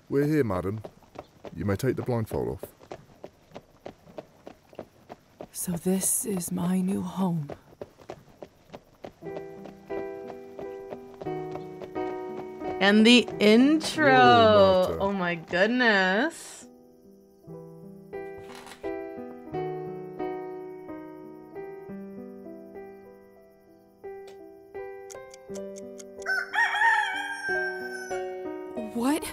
We're here, madam. You may take the blindfold off. So this is my new home. And the intro. Whoa, Marta. Oh my goodness. What?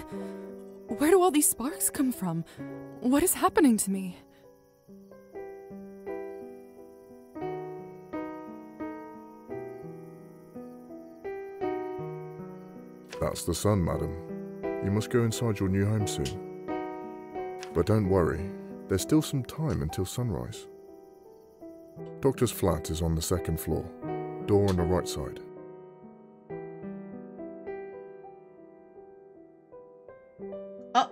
Where do all these sparks come from? What is happening to me? That's the sun, madam. You must go inside your new home soon. But don't worry, there's still some time until sunrise. Doctor's flat is on the second floor, door on the right side. Oh.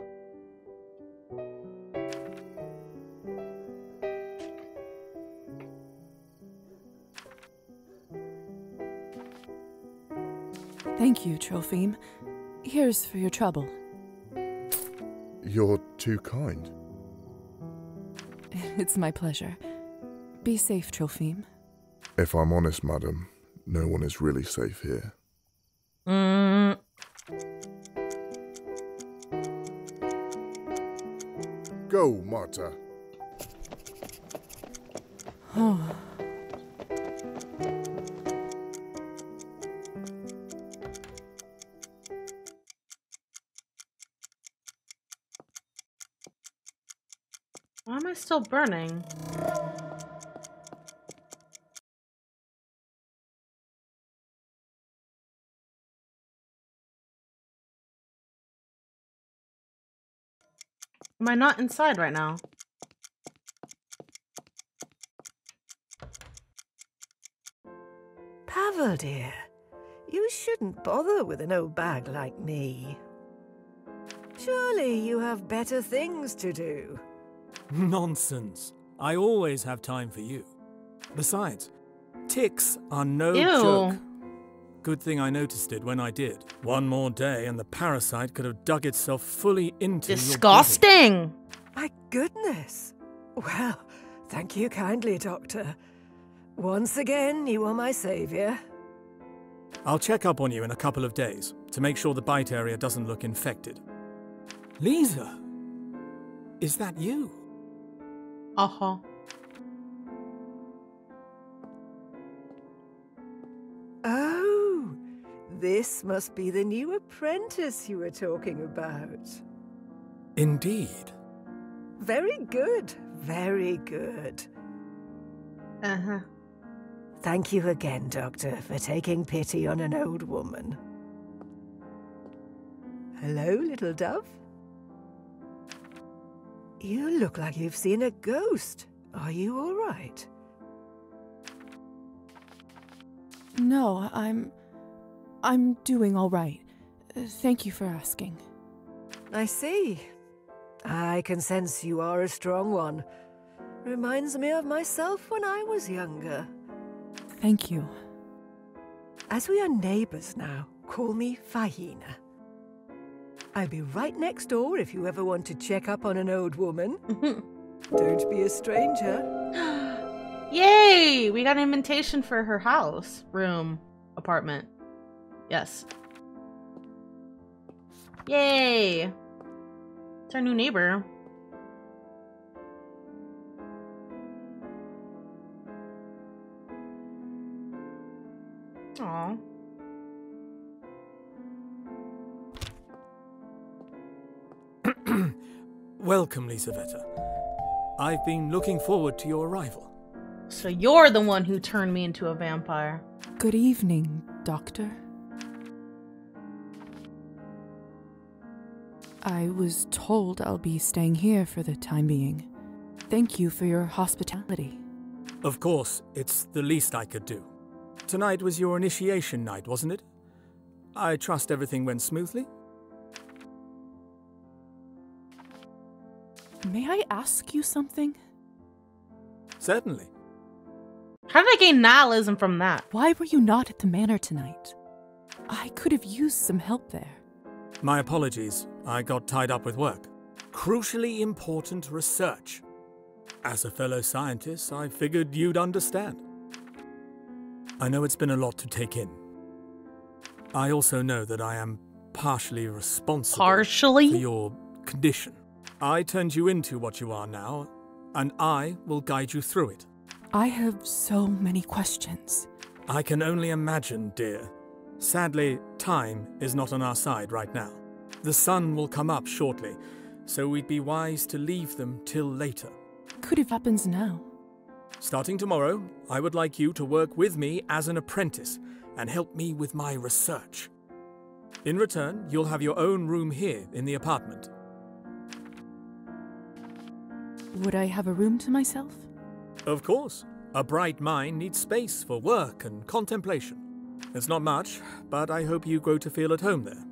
Thank you, Trophime. Here's for your trouble. You're too kind. It's my pleasure. Be safe, Trophime. If I'm honest, madam, no one is really safe here. Go, Marta. Oh. Why am I still burning? Am I not inside right now? Pavel, dear, you shouldn't bother with an old bag like me. Surely you have better things to do. Nonsense. I always have time for you. Besides, ticks are no Ew. joke. Good thing I noticed it when I did. One more day and the parasite could have dug itself fully into your body. Disgusting! My goodness. Well, thank you kindly, Doctor. Once again, you are my savior. I'll check up on you in a couple of days to make sure the bite area doesn't look infected. Lisa, is that you? Uh-huh. Oh, this must be the new apprentice you were talking about. Indeed. Very good, very good. Uh-huh. Thank you again, Doctor, for taking pity on an old woman. Hello, little dove. You look like you've seen a ghost. Are you all right? No, I'm doing all right. Thank you for asking. I see. I can sense you are a strong one. Reminds me of myself when I was younger. Thank you. As we are neighbors now, call me Fahina. I'll be right next door if you ever want to check up on an old woman. Don't be a stranger. Yay! We got an invitation for her house, room, apartment. Yes. Yay! It's our new neighbor. Aww. Welcome, Lisaveta. I've been looking forward to your arrival. So you're the one who turned me into a vampire. Good evening, Doctor. I was told I'll be staying here for the time being. Thank you for your hospitality. Of course, it's the least I could do. Tonight was your initiation night, wasn't it? I trust everything went smoothly? May I ask you something? Certainly. How did I gain nihilism from that? Why were you not at the manor tonight? I could have used some help there. My apologies. I got tied up with work. Crucially important research. As a fellow scientist, I figured you'd understand. I know it's been a lot to take in. I also know that I am partially responsible for your condition. I turned you into what you are now, and I will guide you through it. I have so many questions. I can only imagine, dear. Sadly, time is not on our side right now. The sun will come up shortly, so we'd be wise to leave them till later. Could it happens now? Starting tomorrow, I would like you to work with me as an apprentice and help me with my research. In return, you'll have your own room here in the apartment. Would I have a room to myself? Of course. A bright mind needs space for work and contemplation. It's not much, but I hope you grow to feel at home there.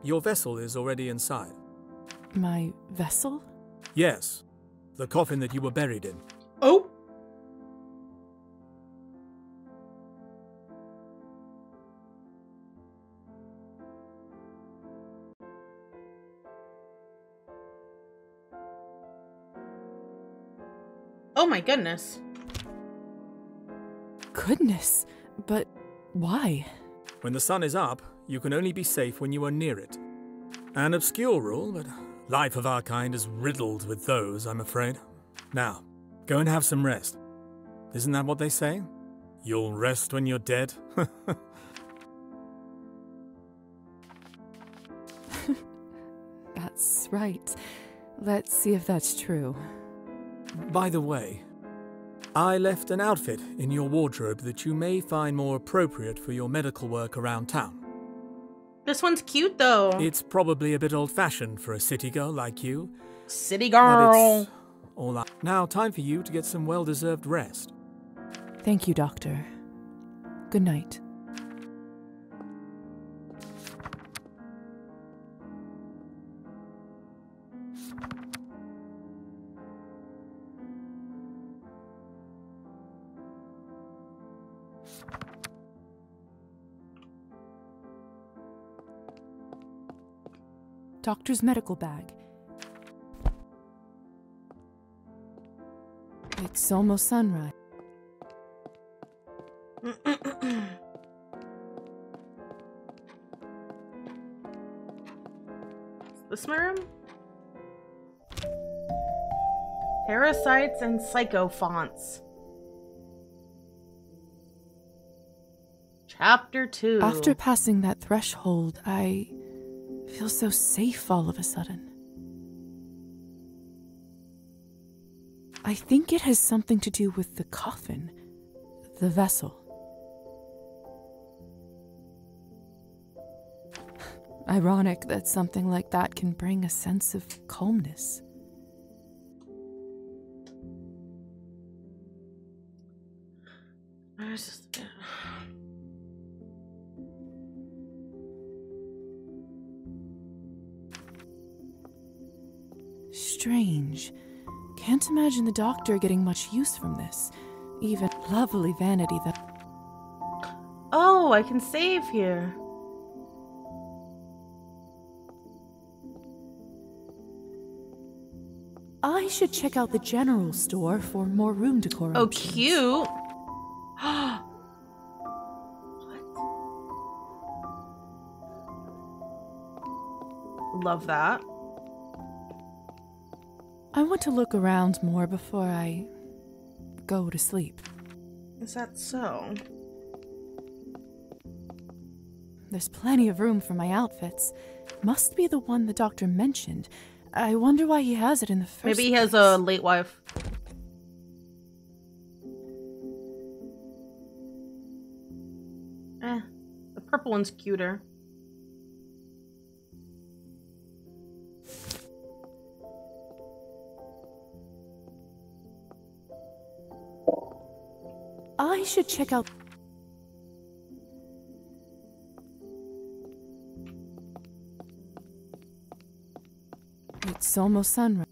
Your vessel is already inside. My vessel? Yes. The coffin that you were buried in. Oh! Oh my goodness. Goodness, but why? When the sun is up, you can only be safe when you are near it. An obscure rule, but life of our kind is riddled with those, I'm afraid. Now, go and have some rest. Isn't that what they say? You'll rest when you're dead? That's right. Let's see if that's true. By the way, I left an outfit in your wardrobe that you may find more appropriate for your medical work around town. This one's cute though. It's probably a bit old-fashioned for a city girl like you. City girl. Now, time for you to get some well-deserved rest. Thank you, Doctor. Good night. Doctor's medical bag. It's almost sunrise. This my room? Parasites and psychophants. Chapter 2. After passing that threshold, I feel so safe all of a sudden. I think it has something to do with the coffin, the vessel. Ironic that something like that can bring a sense of calmness. Strange. Can't imagine the doctor getting much use from this. Even lovely vanity that... Oh, I can save here. I should check out the general store for more room decor. Oh, options. cute. What? Love that. I want to look around more before I go to sleep. Is that so? There's plenty of room for my outfits. Must be the one the doctor mentioned. I wonder why he has it in the first Maybe he has a late wife. The purple one's cuter. I should check out... It's almost sunrise.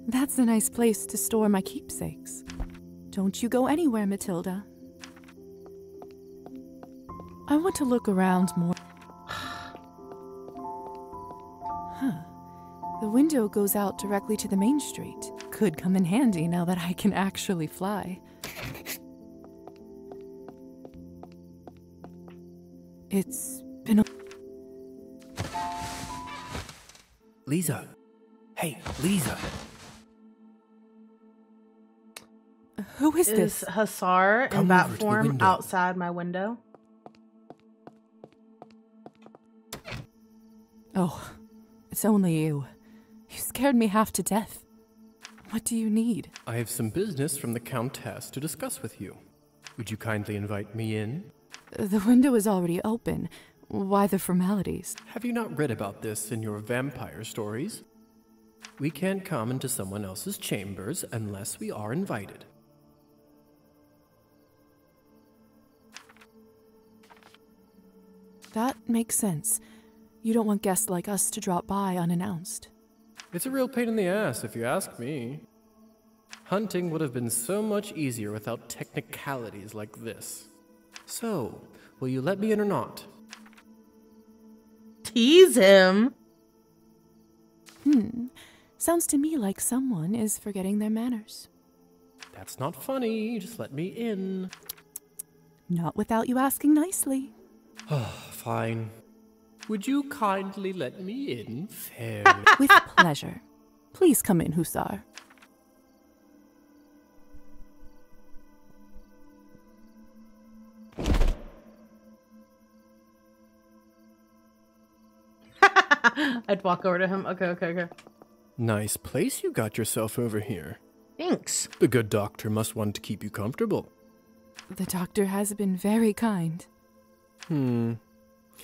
That's a nice place to store my keepsakes. Don't you go anywhere, Matilda. I want to look around more. window goes out directly to the main street. Could come in handy now that I can actually fly. It's been a... Lisa. Hey, Lisa. Who is this? Is Hussar in Come bat over to the form window. outside my window? Oh, it's only you. You scared me half to death. What do you need? I have some business from the Countess to discuss with you. Would you kindly invite me in? The window is already open. Why the formalities? Have you not read about this in your vampire stories? We can't come into someone else's chambers unless we are invited. That makes sense. You don't want guests like us to drop by unannounced. It's a real pain in the ass, if you ask me. Hunting would have been so much easier without technicalities like this. So, will you let me in or not? Tease him. Sounds to me like someone is forgetting their manners. That's not funny, just let me in. Not without you asking nicely. Fine. Would you kindly let me in fairly? With pleasure. Please come in, Hussar. I'd walk over to him. Okay. Nice place you got yourself over here. Thanks. The good doctor must want to keep you comfortable. The doctor has been very kind.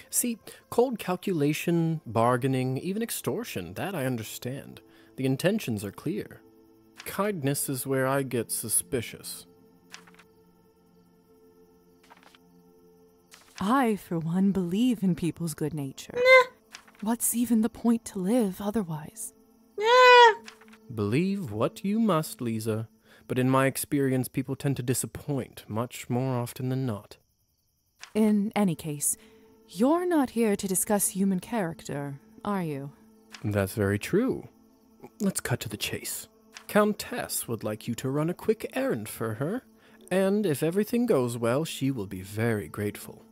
See, cold calculation, bargaining, even extortion, that I understand. The intentions are clear. Kindness is where I get suspicious. I, for one, believe in people's good nature. What's even the point to live otherwise? Believe what you must, Lisa. But in my experience, people tend to disappoint much more often than not. In any case, you're not here to discuss human character, are you? That's very true. Let's cut to the chase. Countess would like you to run a quick errand for her, and if everything goes well, she will be very grateful.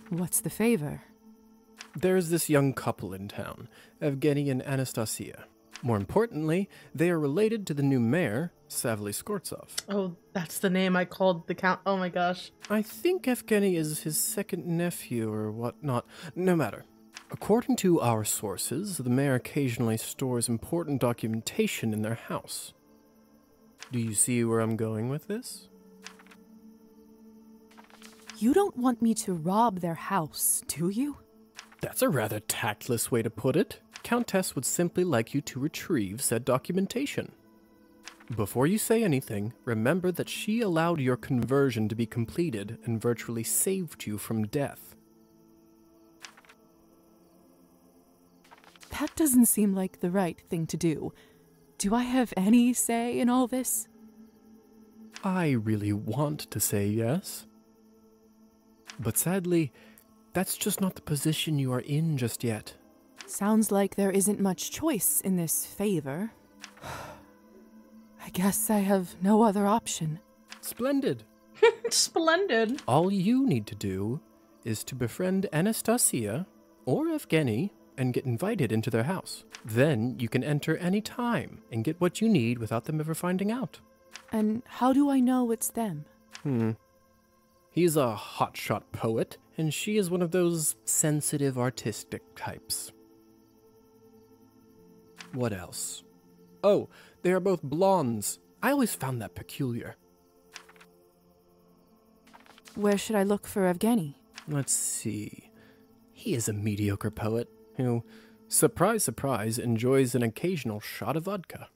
What's the favor? There's this young couple in town, Evgeny and Anastasia. More importantly, they are related to the new mayor, Savely Skortsov. Oh, that's the name I called the count. Oh my gosh. I think Evgeny is his second nephew or whatnot. No matter. According to our sources, the mayor occasionally stores important documentation in their house. Do you see where I'm going with this? You don't want me to rob their house, do you? That's a rather tactless way to put it. Countess would simply like you to retrieve said documentation. Before you say anything, remember that she allowed your conversion to be completed and virtually saved you from death. That doesn't seem like the right thing to do. Do I have any say in all this? I really want to say yes. But sadly, that's just not the position you are in just yet. Sounds like there isn't much choice in this favor. I guess I have no other option. Splendid. Splendid. All you need to do is to befriend Anastasia or Evgeny and get invited into their house. Then you can enter any time and get what you need without them ever finding out. And how do I know it's them? He's a hotshot poet, and she is one of those sensitive, artistic types. What else? Oh, they are both blondes. I always found that peculiar. Where should I look for Evgeny? Let's see. He is a mediocre poet who, surprise, surprise, enjoys an occasional shot of vodka.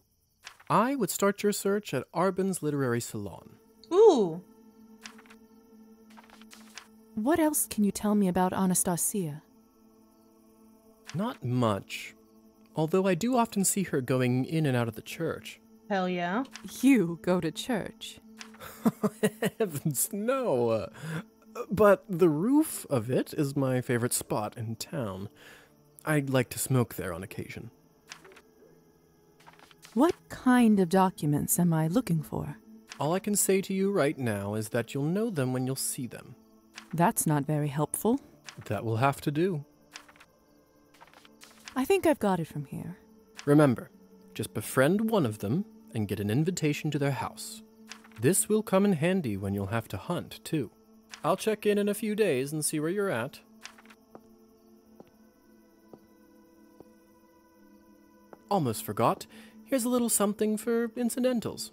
I would start your search at Arbin's Literary Salon. Ooh. What else can you tell me about Anastasia? Not much. Although I do often see her going in and out of the church. Hell yeah. You go to church. Heavens, no. But the roof of it is my favorite spot in town. I'd like to smoke there on occasion. What kind of documents am I looking for? All I can say to you right now is that you'll know them when you'll see them. That's not very helpful. That will have to do. I think I've got it from here. Remember, just befriend one of them and get an invitation to their house. This will come in handy when you'll have to hunt, too. I'll check in a few days and see where you're at. Almost forgot. Here's a little something for incidentals.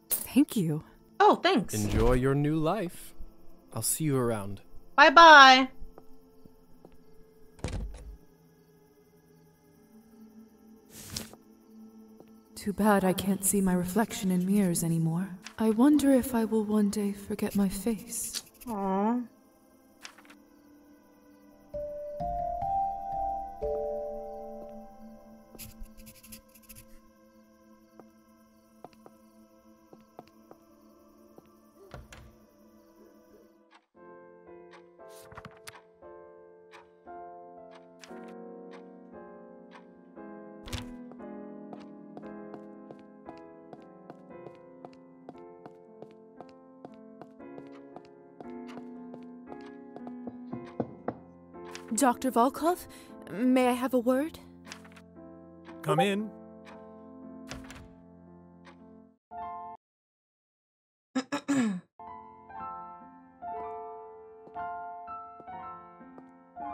Thank you. Oh, thanks. Enjoy your new life. I'll see you around. Bye-bye. Too bad I can't see my reflection in mirrors anymore. I wonder if I will one day forget my face. Aww. Dr. Volkov, may I have a word? Come in.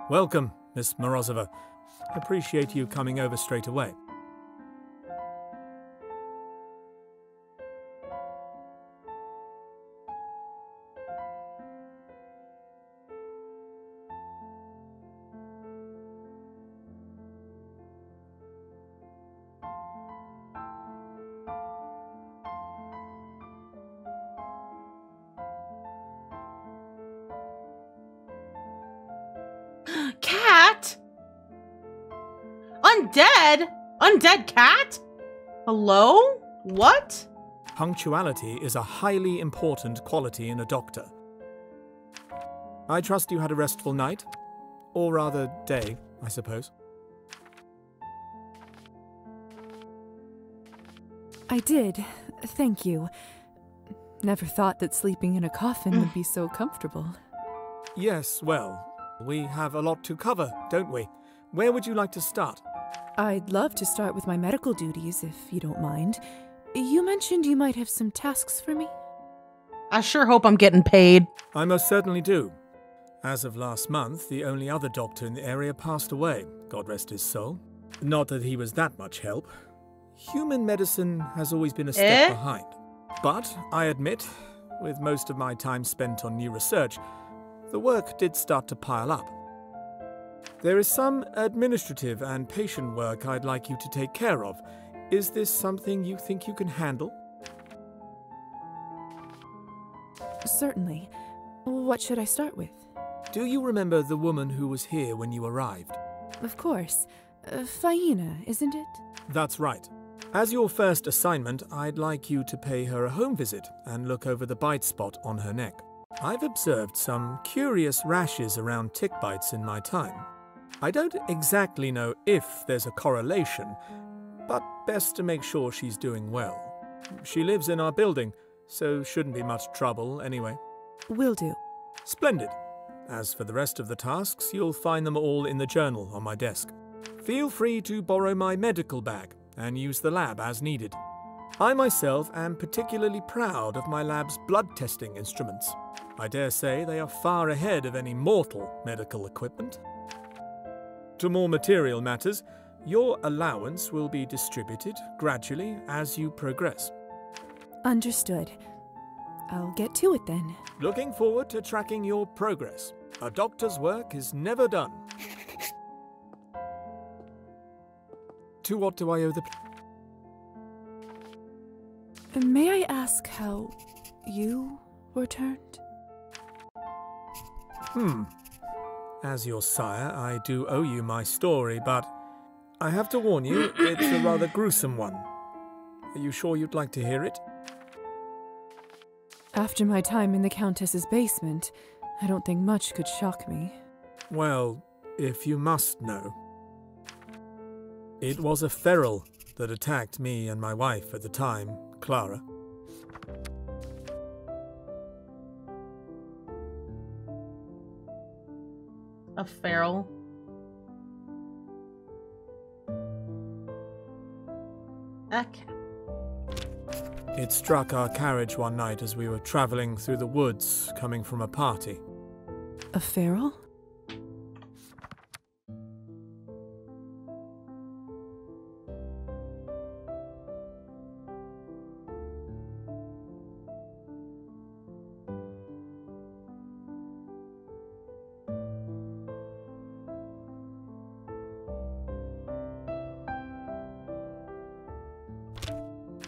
Welcome, Miss Morozova. Appreciate you coming over straight away. Cat? Undead? Undead cat? Hello? What? Punctuality is a highly important quality in a doctor. I trust you had a restful night. Or rather, day, I suppose. I did. Thank you. Never thought that sleeping in a coffin would be so comfortable. Yes, well, we have a lot to cover, don't we? Where would you like to start? I'd love to start with my medical duties, if you don't mind. You mentioned you might have some tasks for me? I sure hope I'm getting paid. I most certainly do. As of last month, the only other doctor in the area passed away, God rest his soul. Not that he was that much help. Human medicine has always been a step behind. But, I admit, with most of my time spent on new research, the work did start to pile up. There is some administrative and patient work I'd like you to take care of. Is this something you think you can handle? Certainly. What should I start with? Do you remember the woman who was here when you arrived? Of course. Faina, isn't it? That's right. As your first assignment, I'd like you to pay her a home visit and look over the bite spot on her neck. I've observed some curious rashes around tick bites in my time. I don't exactly know if there's a correlation, but best to make sure she's doing well. She lives in our building, so shouldn't be much trouble anyway. Will do. Splendid. As for the rest of the tasks, you'll find them all in the journal on my desk. Feel free to borrow my medical bag and use the lab as needed. I myself am particularly proud of my lab's blood testing instruments. I dare say they are far ahead of any mortal medical equipment. To more material matters, your allowance will be distributed gradually as you progress. Understood. I'll get to it then. Looking forward to tracking your progress. A doctor's work is never done. To what do I owe the... May I ask how you were turned? As your sire, I do owe you my story, but I have to warn you, it's a rather gruesome one. Are you sure you'd like to hear it? After my time in the Countess's basement, I don't think much could shock me. Well, if you must know. It was a feral that attacked me and my wife at the time, Clara. A feral. Okay. It struck our carriage one night as we were travelling through the woods coming from a party. A feral?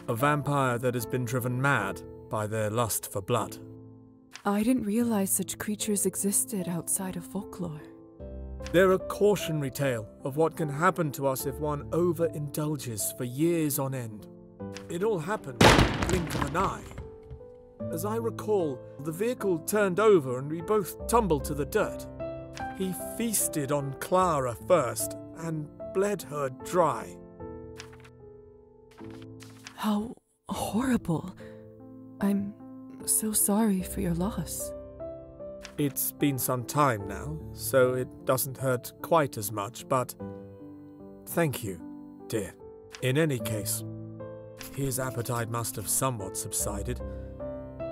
A vampire that has been driven mad by their lust for blood. I didn't realize such creatures existed outside of folklore. They're a cautionary tale of what can happen to us if one overindulges for years on end. It all happened in the blink of an eye. As I recall, the vehicle turned over and we both tumbled to the dirt. He feasted on Clara first and bled her dry. How horrible. I'm so sorry for your loss. It's been some time now, so it doesn't hurt quite as much, but thank you, dear. In any case, his appetite must have somewhat subsided.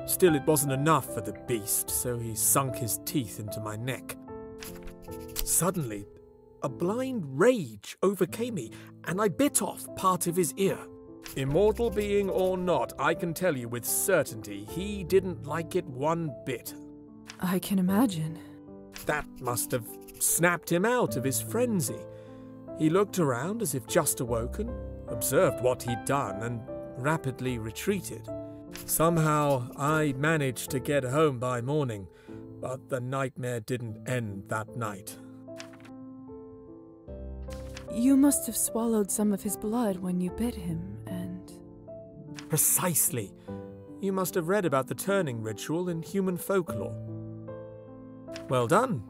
Still, it wasn't enough for the beast, so he sunk his teeth into my neck. Suddenly, a blind rage overcame me, and I bit off part of his ear. Immortal being or not, I can tell you with certainty he didn't like it one bit. I can imagine. That must have snapped him out of his frenzy. He looked around as if just awoken, observed what he'd done, and rapidly retreated. Somehow I managed to get home by morning, but the nightmare didn't end that night. You must have swallowed some of his blood when you bit him, and... Precisely. You must have read about the turning ritual in human folklore. Well done.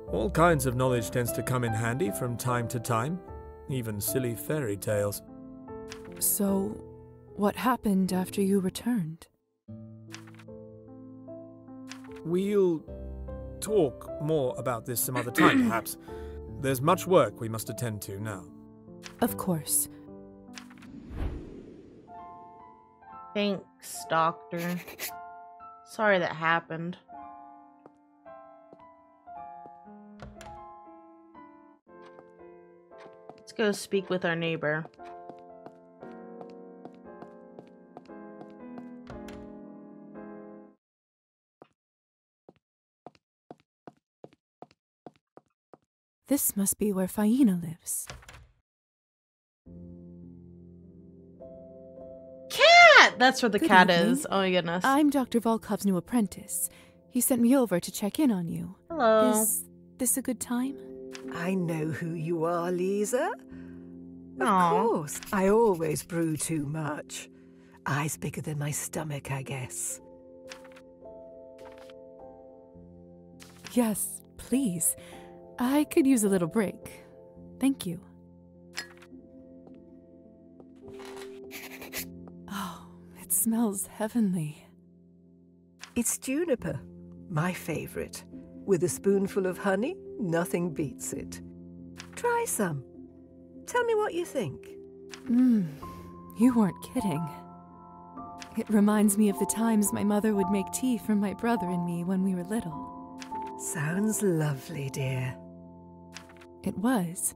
All kinds of knowledge tends to come in handy from time to time, even silly fairy tales. So, what happened after you returned? We'll talk more about this some other time, perhaps. There's much work we must attend to now. Of course. Thanks, Doctor. Sorry that happened. Let's go speak with our neighbor. This must be where Faina lives. Cat! That's where the Good cat evening. is. Oh my goodness. I'm Dr. Volkov's new apprentice. He sent me over to check in on you. Hello. Is this a good time? I know who you are, Lisa. Of Aw. course. I always brew too much. Eyes bigger than my stomach, I guess. Yes, please. I could use a little break. Thank you. Oh, it smells heavenly. It's juniper, my favorite. With a spoonful of honey, nothing beats it. Try some. Tell me what you think. You weren't kidding. It reminds me of the times my mother would make tea for my brother and me when we were little. Sounds lovely, dear. It was.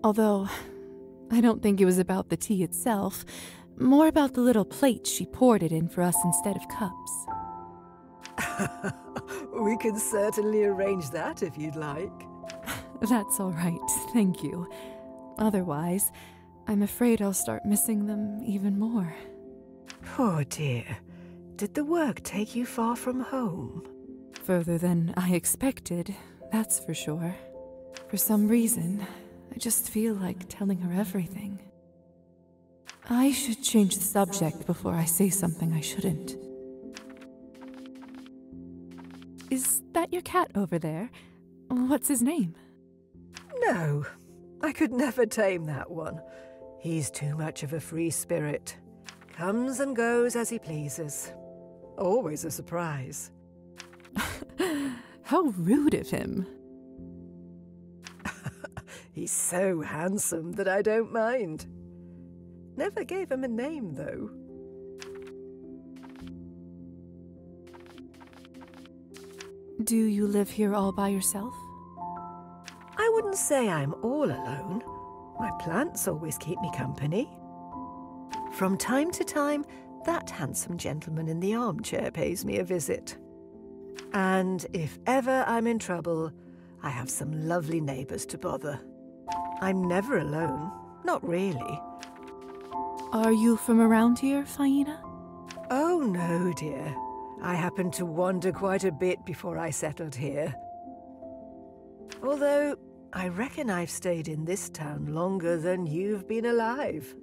Although, I don't think it was about the tea itself, more about the little plates she poured it in for us instead of cups. We can certainly arrange that if you'd like. That's all right, thank you. Otherwise, I'm afraid I'll start missing them even more. Poor dear. Did the work take you far from home? Further than I expected, that's for sure. For some reason, I just feel like telling her everything. I should change the subject before I say something I shouldn't. Is that your cat over there? What's his name? No, I could never tame that one. He's too much of a free spirit. Comes and goes as he pleases. Always a surprise. How rude of him. He's so handsome that I don't mind. Never gave him a name, though. Do you live here all by yourself? I wouldn't say I'm all alone. My plants always keep me company. From time to time, that handsome gentleman in the armchair pays me a visit. And if ever I'm in trouble, I have some lovely neighbours to bother. I'm never alone. Not really. Are you from around here, Faina? Oh, no, dear. I happened to wander quite a bit before I settled here. Although, I reckon I've stayed in this town longer than you've been alive.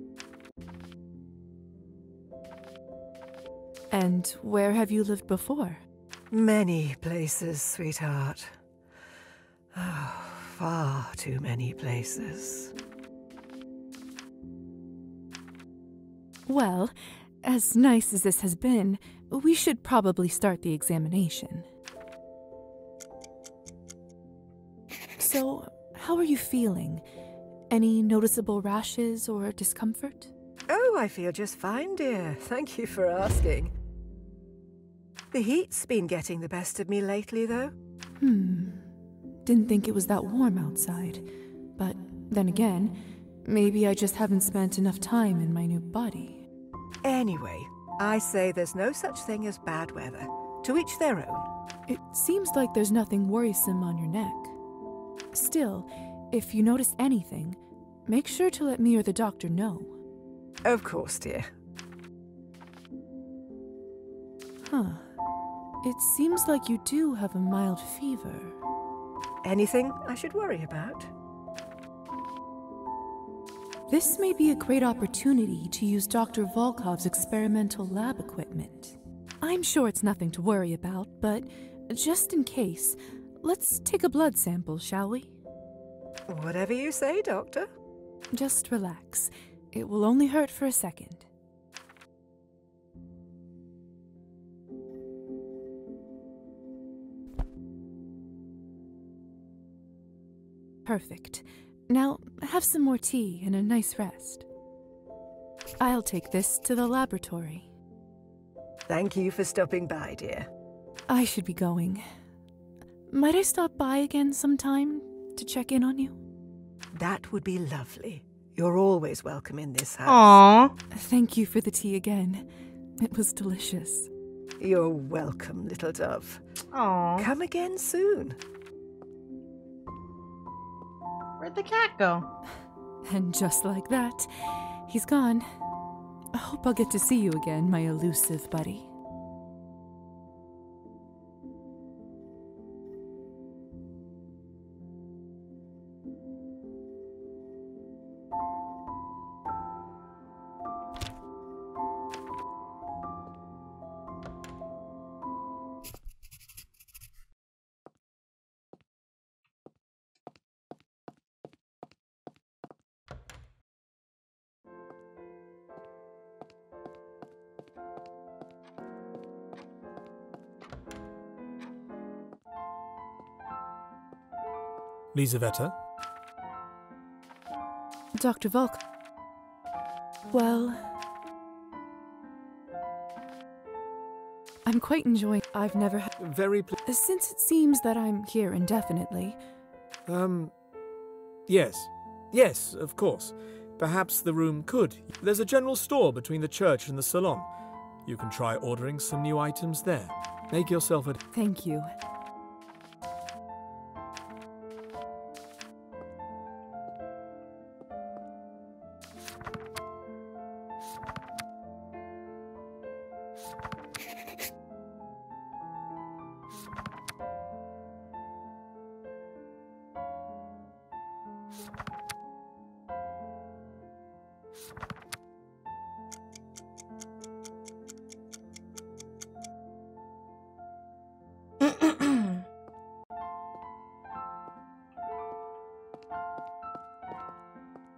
And where have you lived before? Many places, sweetheart. Oh, far too many places. Well, as nice as this has been, we should probably start the examination. So, how are you feeling? Any noticeable rashes or discomfort? Oh, I feel just fine, dear. Thank you for asking. The heat's been getting the best of me lately, though. Didn't think it was that warm outside. But then again, maybe I just haven't spent enough time in my new body. Anyway, I say there's no such thing as bad weather. To each their own. It seems like there's nothing worrisome on your neck. Still, if you notice anything, make sure to let me or the doctor know. Of course, dear. Huh. It seems like you do have a mild fever. Anything I should worry about? This may be a great opportunity to use Dr. Volkov's experimental lab equipment. I'm sure it's nothing to worry about, but just in case, let's take a blood sample, shall we? Whatever you say, Doctor. Just relax. It will only hurt for a second. Perfect. Now, have some more tea and a nice rest. I'll take this to the laboratory. Thank you for stopping by, dear. I should be going. Might I stop by again sometime to check in on you? That would be lovely. You're always welcome in this house. Aww. Thank you for the tea again. It was delicious. You're welcome, little dove. Aww. Come again soon. Where'd the cat go? And just like that, he's gone. I hope I'll get to see you again, my elusive buddy. Lizaveta? Dr. Volk. Well, I'm quite enjoying. I've never had. Since it seems that I'm here indefinitely. Yes. Yes, of course. Perhaps the room could. There's a general store between the church and the salon. You can try ordering some new items there. Make yourself at... Thank you.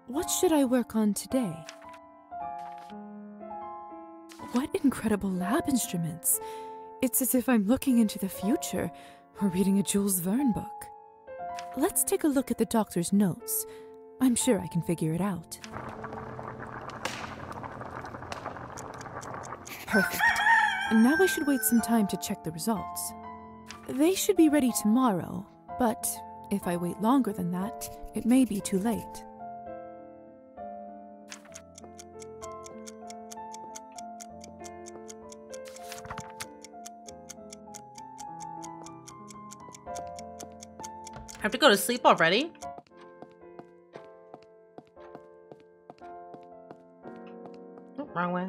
What should I work on today? What incredible lab instruments! It's as if I'm looking into the future or reading a Jules Verne book. Let's take a look at the doctor's notes. I'm sure I can figure it out. Perfect. Now I should wait some time to check the results. They should be ready tomorrow, but if I wait longer than that, it may be too late. I have to go to sleep already? Oh, wrong way.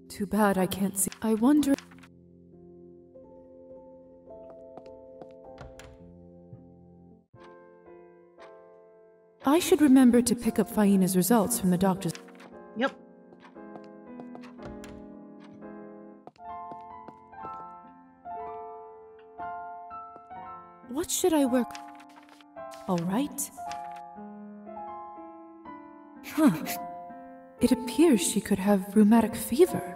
Too bad I can't see. I wonder. I should remember to pick up Faina's results from the doctor's. Yep. What should I work? All right. Huh. It appears she could have rheumatic fever.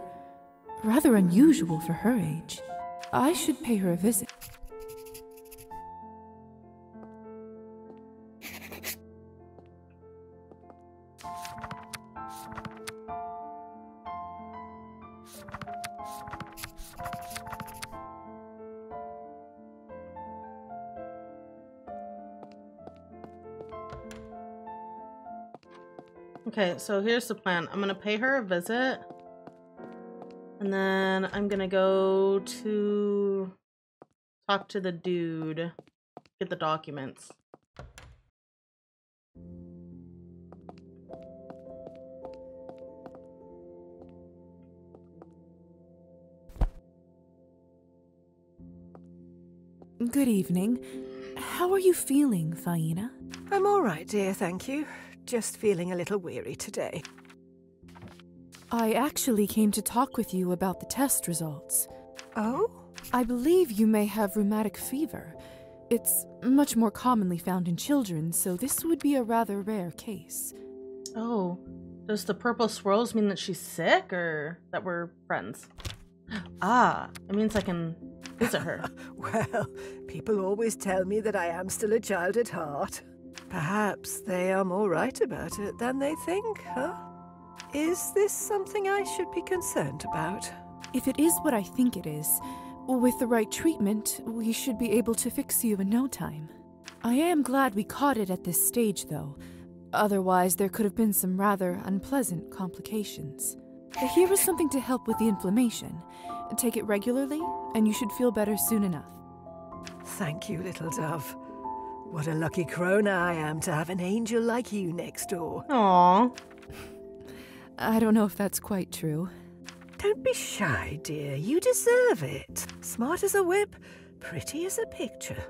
Rather unusual for her age. I should pay her a visit. Okay, so here's the plan. I'm gonna pay her a visit. And then I'm gonna go to talk to the dude. Get the documents. Good evening. How are you feeling, Faina? I'm all right, dear, thank you. Just feeling a little weary today. I actually came to talk with you about the test results. Oh? I believe you may have rheumatic fever. It's much more commonly found in children, so this would be a rather rare case. Oh, does the purple swirls mean that she's sick or that we're friends? Ah, it means I can visit her. Well, people always tell me that I am still a child at heart. Perhaps they are more right about it than they think, huh? Is this something I should be concerned about? If it is what I think it is, with the right treatment, we should be able to fix you in no time. I am glad we caught it at this stage, though. Otherwise, there could have been some rather unpleasant complications. Here is something to help with the inflammation. Take it regularly, and you should feel better soon enough. Thank you, little dove. What a lucky crone I am to have an angel like you next door. Aww. I don't know if that's quite true. Don't be shy, dear. You deserve it. Smart as a whip, pretty as a picture.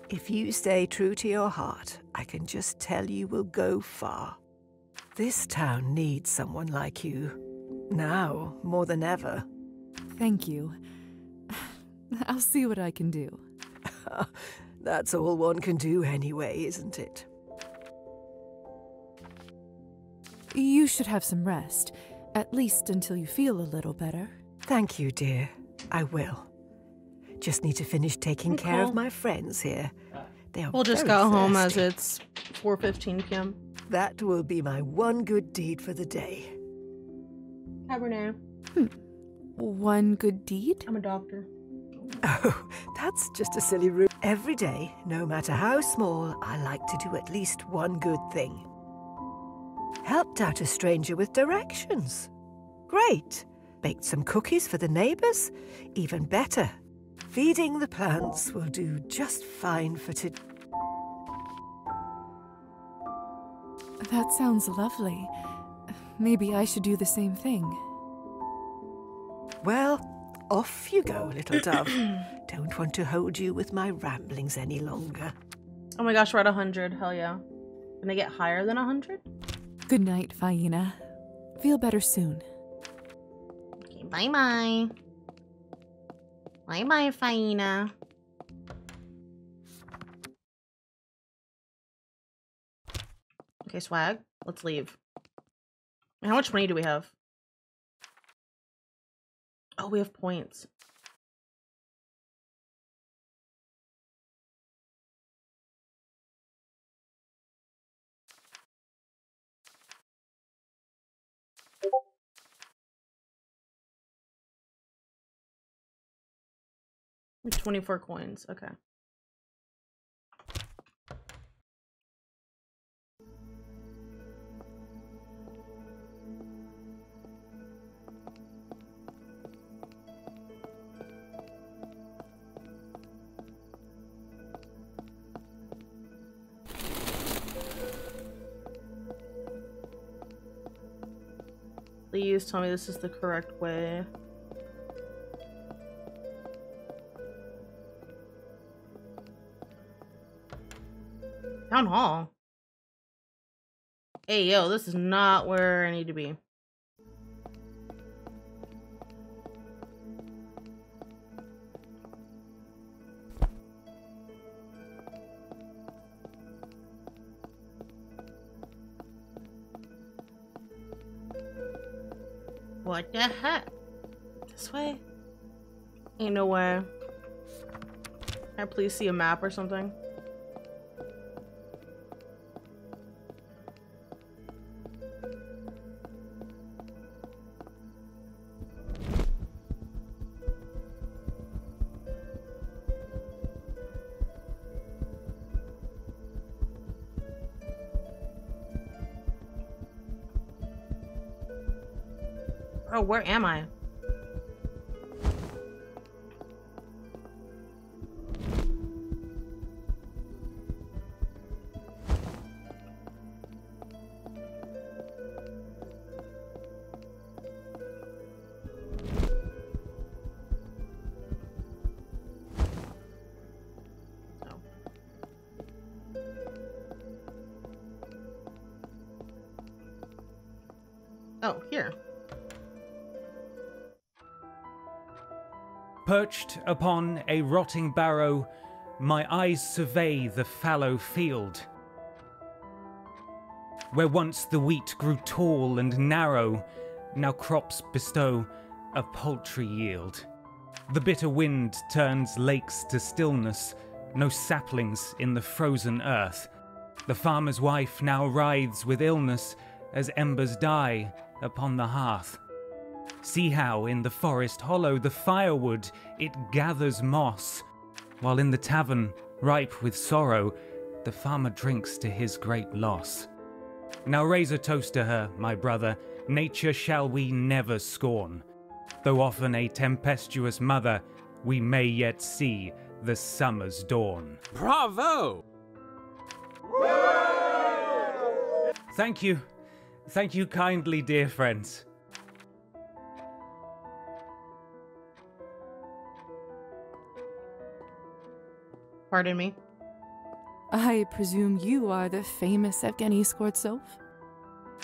If you stay true to your heart, I can just tell you will go far. This town needs someone like you. Now, more than ever. Thank you. I'll see what I can do. That's all one can do anyway, isn't it? You should have some rest, at least until you feel a little better. Thank you, dear. I will. Just need to finish taking care of my friends here. They are We'll just very go home as thirsty. it's 4:15 p.m. That will be my one good deed for the day. Cabernet. One good deed? I'm a doctor. Oh, that's just a silly rule. Every day, no matter how small, I like to do at least one good thing. Helped out a stranger with directions. Great. Baked some cookies for the neighbors. Even better. Feeding the plants will do just fine for today. That sounds lovely. Maybe I should do the same thing. Well, Off you go, little dove. Don't want to hold you with my ramblings any longer. Oh my gosh, we're at 100. Hell yeah. Can I get higher than 100? Good night, Faina. Feel better soon. Okay, bye-bye. Bye-bye, Faina. Okay, swag. Let's leave. And how much money do we have? Oh, we have points. We have 24 coins. Okay. Please tell me this is the correct way. Town hall. Hey, yo, this is not where I need to be. What the heck? This way? Ain't no way. Can I please see a map or something? Oh, where am I? Oh, here. Perched upon a rotting barrow, my eyes survey the fallow field. Where once the wheat grew tall and narrow, now crops bestow a paltry yield. The bitter wind turns lakes to stillness, no saplings in the frozen earth. The farmer's wife now writhes with illness as embers die upon the hearth. See how in the forest hollow the firewood it gathers moss, while in the tavern, ripe with sorrow, the farmer drinks to his great loss. Now raise a toast to her, my brother, nature shall we never scorn. Though often a tempestuous mother, we may yet see the summer's dawn. Bravo! Thank you. Thank you kindly, dear friends. Pardon me. I presume you are the famous Evgeny Skvortsov?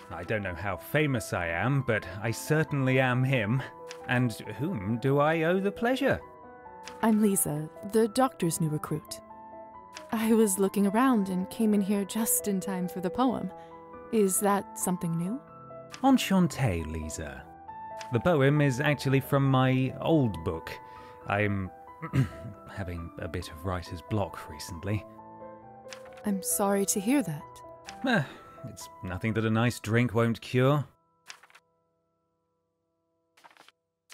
I don't know how famous I am, but I certainly am him. And whom do I owe the pleasure? I'm Lisa, the doctor's new recruit. I was looking around and came in here just in time for the poem. Is that something new? Enchanté, Lisa. The poem is actually from my old book. I'm having a bit of writer's block recently. I'm sorry to hear that. It's nothing that a nice drink won't cure.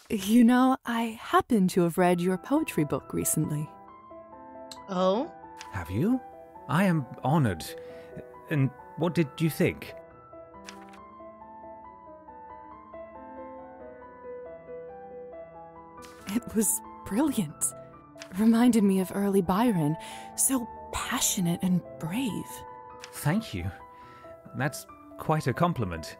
You know, I happen to have read your poetry book recently. Oh? Have you? I am honored. And what did you think? It was brilliant. Reminded me of early Byron, so passionate and brave. Thank you. That's quite a compliment.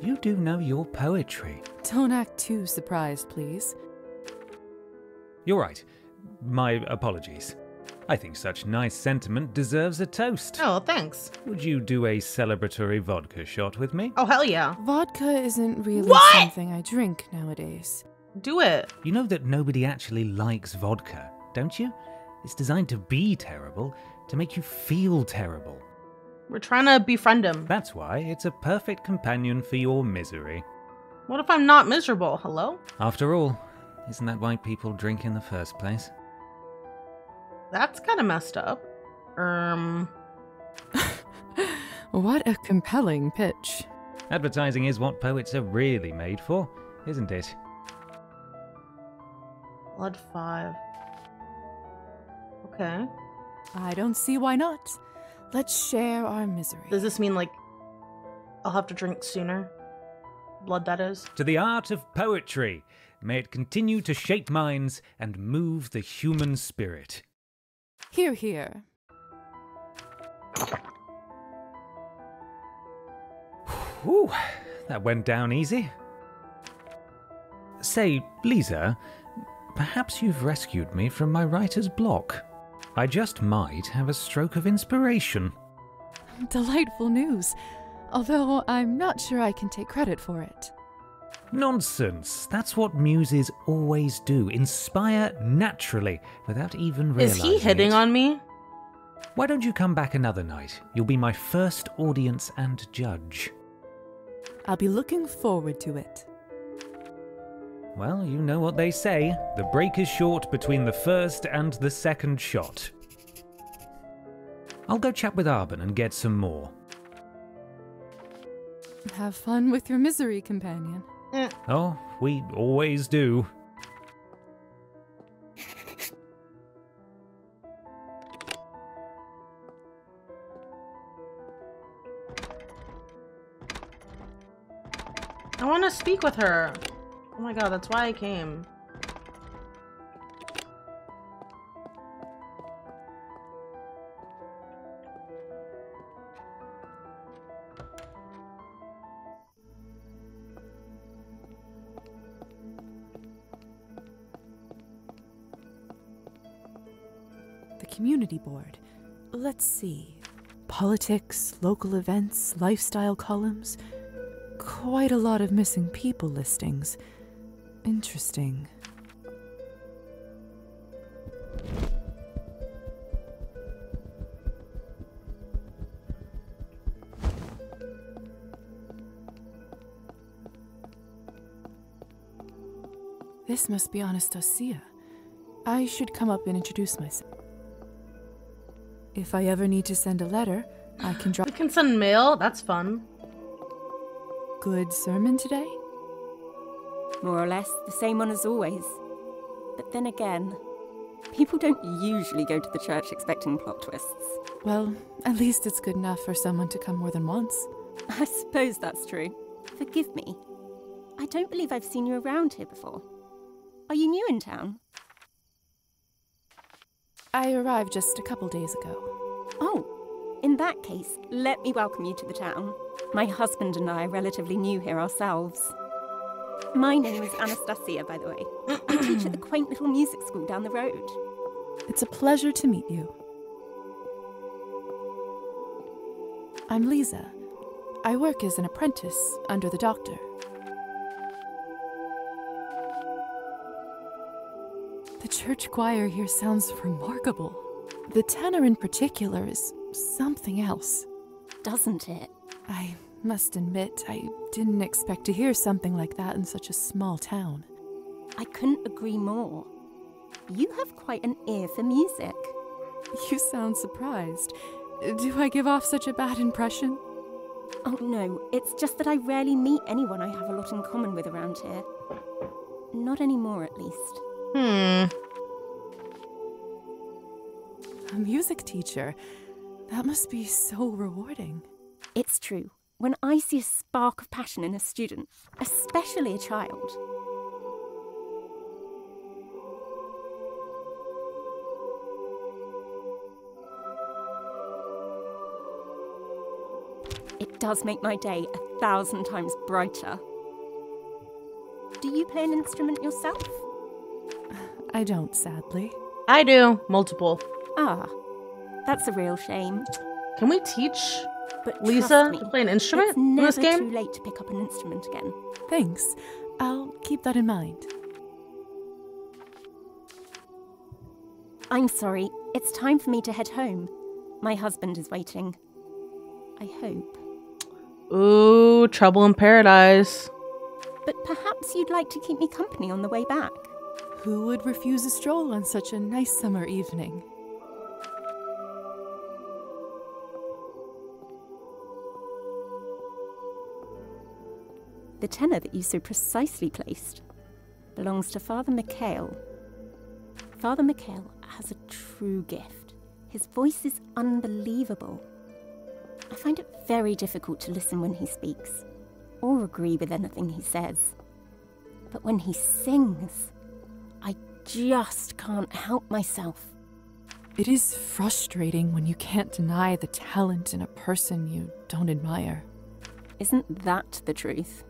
You do know your poetry. Don't act too surprised, please. You're right. My apologies. I think such nice sentiment deserves a toast. Oh, thanks. Would you do a celebratory vodka shot with me? Oh, hell yeah. Vodka isn't really What? something I drink nowadays. Do it. You know that nobody actually likes vodka, don't you? It's designed to be terrible, to make you feel terrible. We're trying to befriend him. That's why it's a perfect companion for your misery. What if I'm not miserable? Hello? After all, isn't that why people drink in the first place? That's kind of messed up. What a compelling pitch. Advertising is what poets are really made for, isn't it? Blood 5. Okay. I don't see why not. Let's share our misery. Does this mean, like, I'll have to drink sooner? Blood, that is. To the art of poetry, may it continue to shape minds and move the human spirit. Hear, hear. Whew, that went down easy. Say, Lisa, perhaps you've rescued me from my writer's block. I just might have a stroke of inspiration. Delightful news. Although I'm not sure I can take credit for it. Nonsense. That's what muses always do. Inspire naturally, without even realizing Is he hitting it. on me? Why don't you come back another night? You'll be my first audience and judge. I'll be looking forward to it. Well, you know what they say. The break is short between the first and the second shot. I'll go chat with Arbon and get some more. Have fun with your misery, companion. Oh, we always do. I want to speak with her. Oh my god, that's why I came. The community board. Let's see. Politics, local events, lifestyle columns. Quite a lot of missing people listings. Interesting. This must be Anastasia. I should come up and introduce myself. If I ever need to send a letter, I can drop. We can send mail. That's fun. Good sermon today? More or less the same one as always. But then again, people don't usually go to the church expecting plot twists. Well, at least it's good enough for someone to come more than once. I suppose that's true. Forgive me. I don't believe I've seen you around here before. Are you new in town? I arrived just a couple days ago. Oh, in that case, let me welcome you to the town. My husband and I are relatively new here ourselves. My name is Anastasia, by the way. I teach at the quaint little music school down the road. It's a pleasure to meet you. I'm Lisa. I work as an apprentice under the doctor. The church choir here sounds remarkable. The tenor in particular is something else. Doesn't it? I must admit, I didn't expect to hear something like that in such a small town. I couldn't agree more. You have quite an ear for music. You sound surprised. Do I give off such a bad impression? Oh no, it's just that I rarely meet anyone I have a lot in common with around here. Not anymore, at least. A music teacher? That must be so rewarding. It's true. When I see a spark of passion in a student, especially a child. It does make my day 1,000 times brighter. Do you play an instrument yourself? I don't, sadly. I do. Multiple. Ah, that's a real shame. Can we teach But Lisa trust me, to play an instrument it's in never this game? too late to pick up an instrument again. Thanks. I'll keep that in mind. I'm sorry, it's time for me to head home. My husband is waiting. I hope. Ooh, trouble in paradise. But perhaps you'd like to keep me company on the way back. Who would refuse a stroll on such a nice summer evening? The tenor that you so precisely placed belongs to Father Mikhail. Father Mikhail has a true gift. His voice is unbelievable. I find it very difficult to listen when he speaks, or agree with anything he says. But when he sings, I just can't help myself. It is frustrating when you can't deny the talent in a person you don't admire. Isn't that the truth?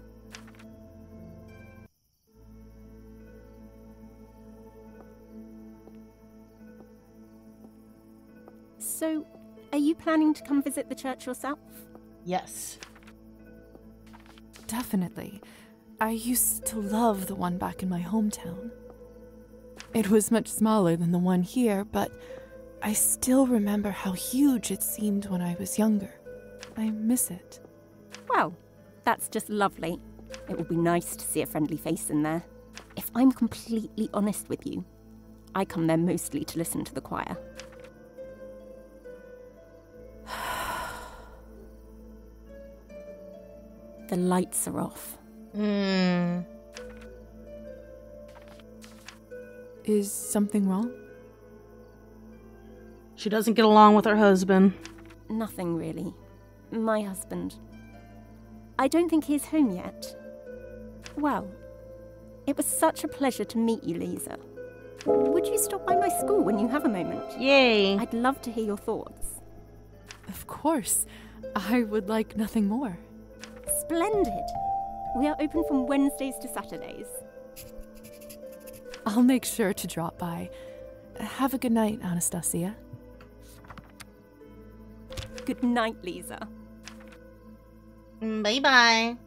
So, are you planning to come visit the church yourself? Yes. Definitely. I used to love the one back in my hometown. It was much smaller than the one here, but I still remember how huge it seemed when I was younger. I miss it. Well, that's just lovely. It will be nice to see a friendly face in there. If I'm completely honest with you, I come there mostly to listen to the choir. The lights are off. Is something wrong? She doesn't get along with her husband. Nothing really. My husband. I don't think he's home yet. Well, it was such a pleasure to meet you, Lisa. Would you stop by my school when you have a moment? Yay. I'd love to hear your thoughts. Of course. I would like nothing more. Splendid. We are open from Wednesdays to Saturdays. I'll make sure to drop by. Have a good night, Anastasia. Good night, Lisa. Bye-bye.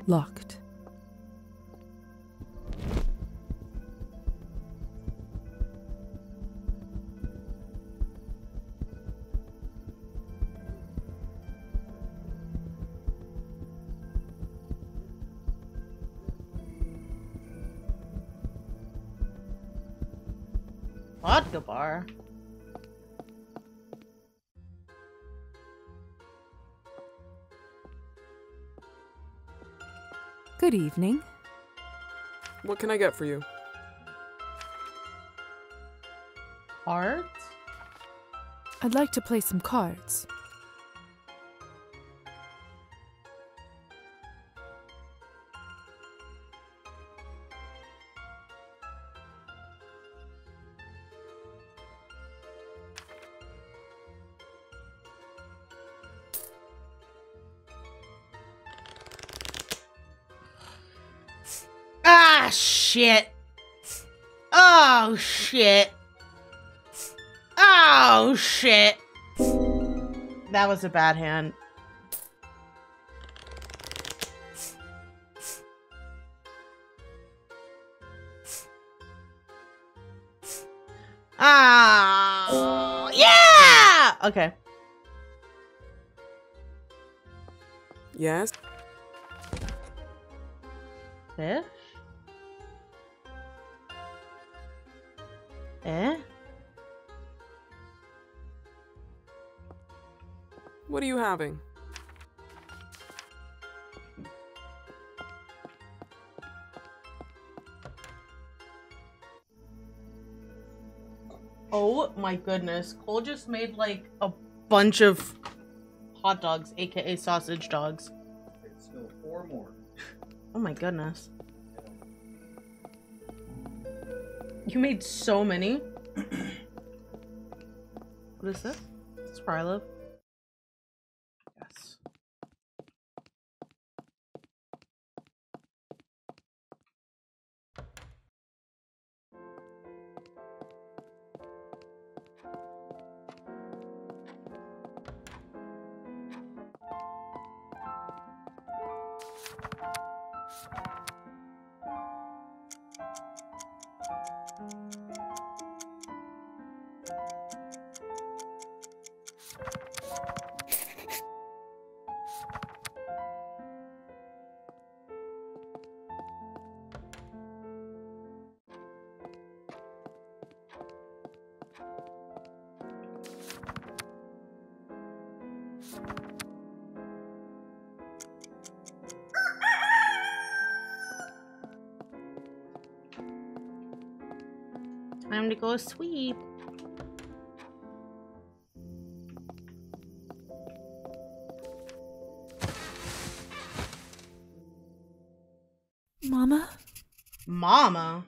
Locked. Vodka bar. Good evening. What can I get for you? Cards? I'd like to play some cards. Ah, shit. Oh, shit. Oh, shit. That was a bad hand. Ah, yeah! Okay. Yes? Fish? Eh? What are you having? Oh my goodness. Cole just made like a bunch of hot dogs, aka sausage dogs. It's still 4 more. Oh my goodness. You made so many. What is this? Is this where I live? Yes. Time to go sweep. Mama? Mama.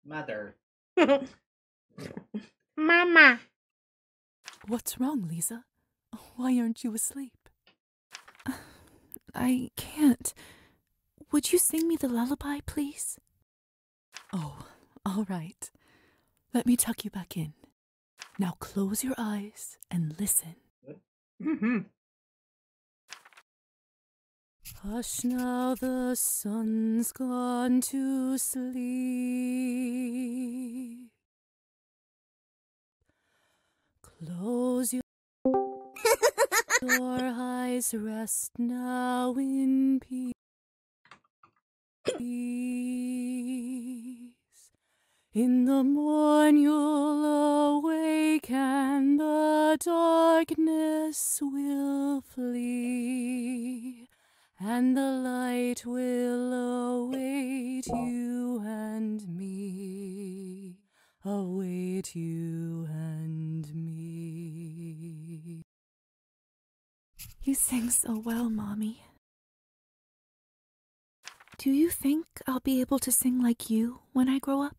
Mother. Mama. What's wrong, Lisa? Why aren't you asleep? I can't. Would you sing me the lullaby, please? Oh, all right. Let me tuck you back in. Now close your eyes and listen. Mm-hmm. Hush now, the sun's gone to sleep. Close your eyes, rest now in peace. In the morn you'll awake and the darkness will flee, and the light will await you and me, await you and me. You sing so well, Mommy. Do you think I'll be able to sing like you when I grow up?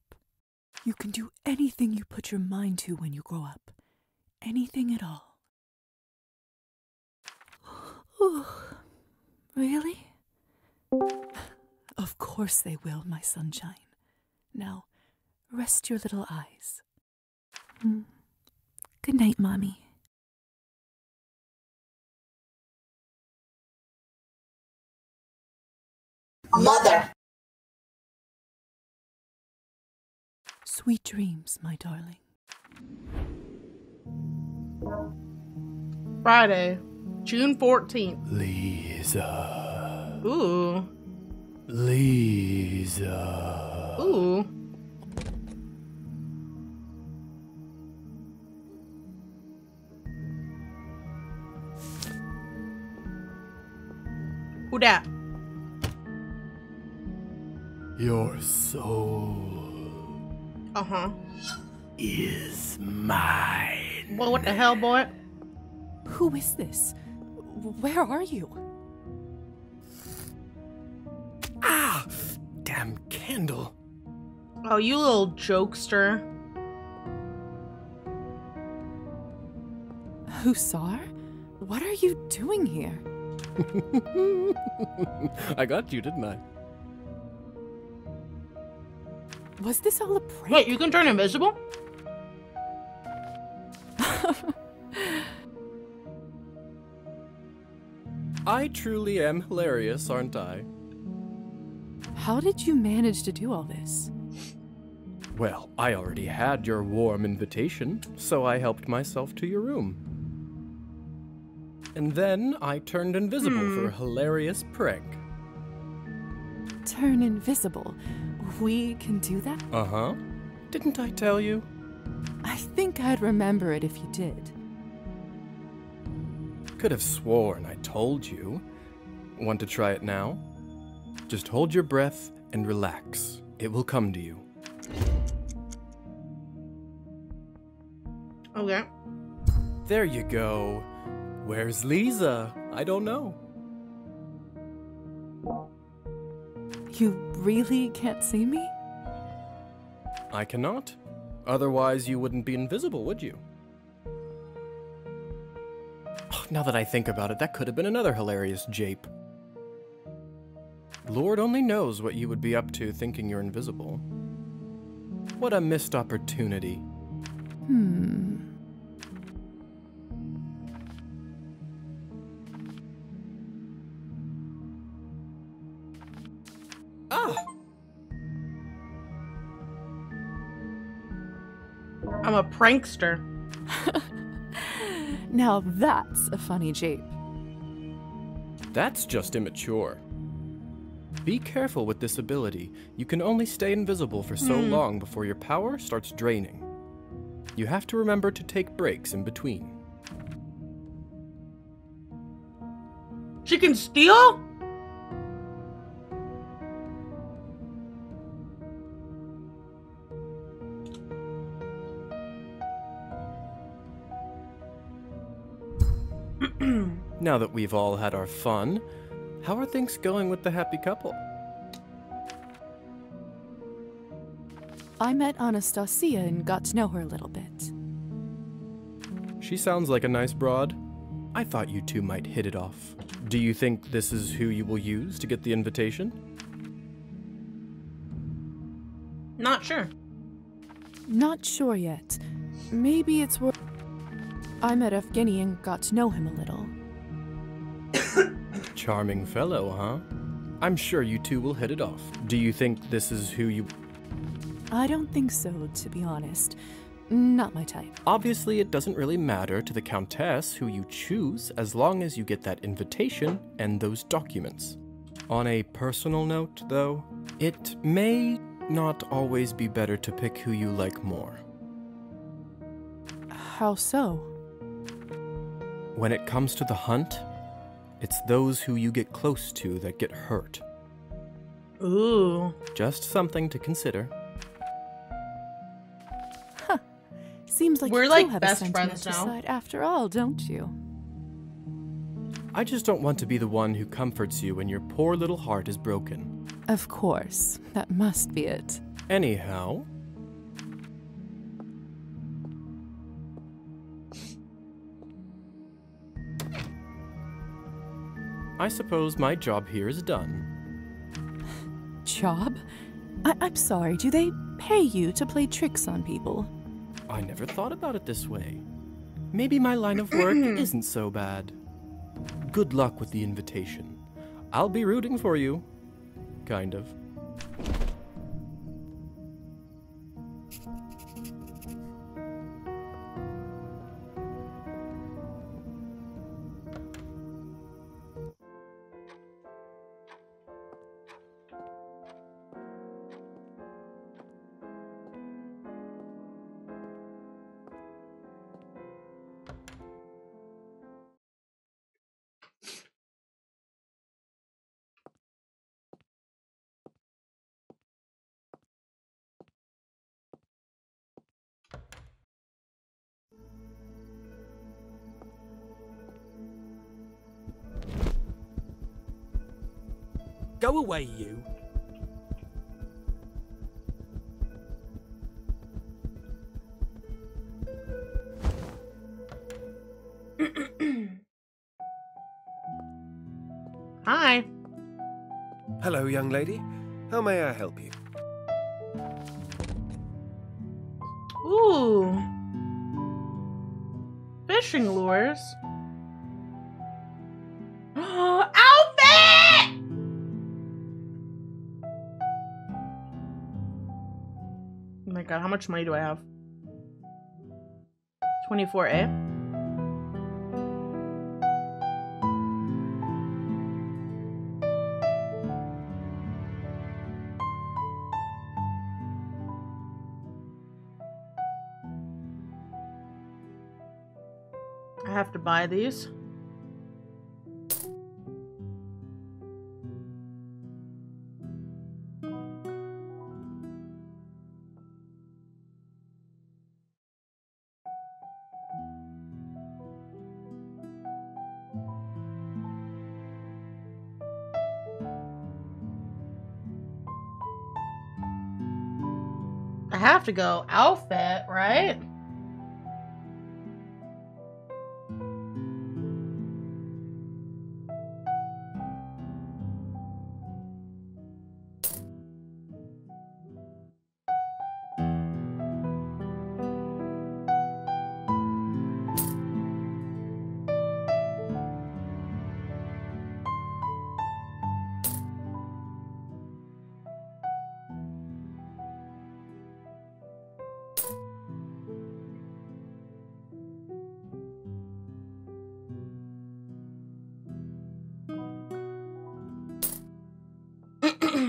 You can do anything you put your mind to when you grow up. Anything at all. Really? Of course they will, my sunshine. Now, rest your little eyes. Good night, Mommy. Mother. Sweet dreams, my darling. Friday, June 14th. Lisa. Ooh. Lisa. Ooh. Who dat? Your soul Uh-huh. is mine. Well, what the hell, boy? Who is this? Where are you? Ah! Damn candle. Oh, you little jokester. Hussar? What are you doing here? I got you, didn't I? Was this all a prank? Wait, you can turn invisible? I truly am hilarious, aren't I? How did you manage to do all this? Well, I already had your warm invitation, so I helped myself to your room. And then I turned invisible for a hilarious prank. Turn invisible. We can do that? Uh-huh. Didn't I tell you? I think I'd remember it if you did. Could have sworn I told you. Want to try it now? Just hold your breath and relax. It will come to you. Okay. There you go. Where's Lisa? I don't know. You really can't see me? I cannot. Otherwise, you wouldn't be invisible, would you? Oh, now that I think about it, that could have been another hilarious jape. Lord only knows what you would be up to thinking you're invisible. What a missed opportunity. Ah! I'm a prankster. Now that's a funny jape. That's just immature. Be careful with this ability. You can only stay invisible for so long before your power starts draining. You have to remember to take breaks in between. She can steal? Now that we've all had our fun, how are things going with the happy couple? I met Anastasia and got to know her a little bit. She sounds like a nice broad. I thought you two might hit it off. Do you think this is who you will use to get the invitation? Not sure. Not sure yet. Maybe it's worth... I met Evgeny and got to know him a little. Charming fellow, huh? I'm sure you two will hit it off. Do you think this is who you... I don't think so, to be honest. Not my type. Obviously, it doesn't really matter to the Countess who you choose as long as you get that invitation and those documents. On a personal note, though, it may not always be better to pick who you like more. How so? When it comes to the hunt, it's those who you get close to that get hurt. Ooh. Just something to consider. Seems like We're you like do have best a friends sentimental now. side after all, don't you? I just don't want to be the one who comforts you when your poor little heart is broken. Of course. That must be it. Anyhow... I suppose my job here is done. Job? I'm sorry, do they pay you to play tricks on people? I never thought about it this way. Maybe my line of work isn't so bad. Good luck with the invitation. I'll be rooting for you. Kind of. Go away, you. Hi. Hello, young lady. How may I help you? Ooh. Fishing lures. Outfit! Oh my god, how much money do I have? 24A? I have to buy these. have to go. Outfit, right?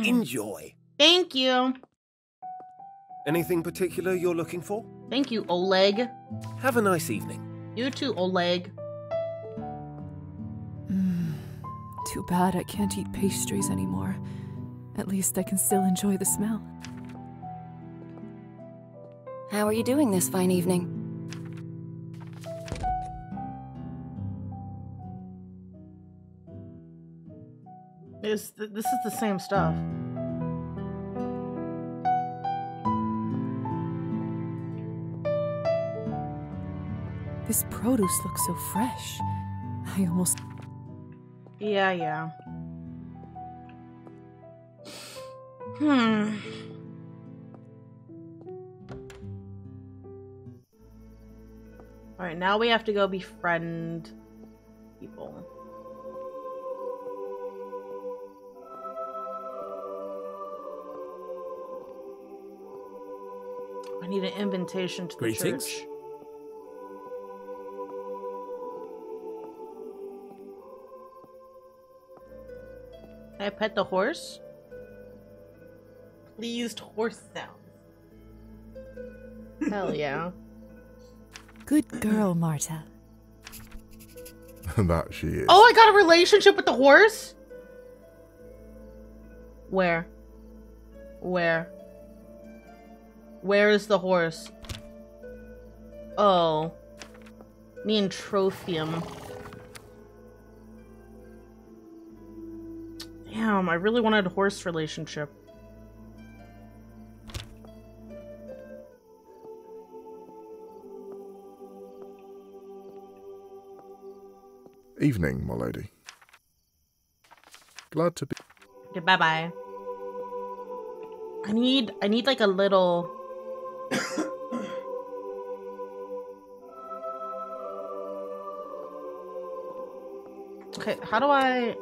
Enjoy. Thank you. Anything particular you're looking for? Thank you, Oleg. Have a nice evening. You too, Oleg. Too bad I can't eat pastries anymore. At least I can still enjoy the smell. How are you doing this fine evening? This is the same stuff. This produce looks so fresh. I almost... Yeah. Alright, now we have to go befriend people. I need an invitation to the Greetings. church. Can I pet the horse? Pleased horse sounds. Hell yeah. Good girl, Marta. That she is. Oh, I got a relationship with the horse? Where? Where is the horse? Oh. Me and Trophium. Damn, I really wanted a horse relationship. Evening, my lady. Glad to be... Okay, bye-bye. I need like a little... Okay, how do I...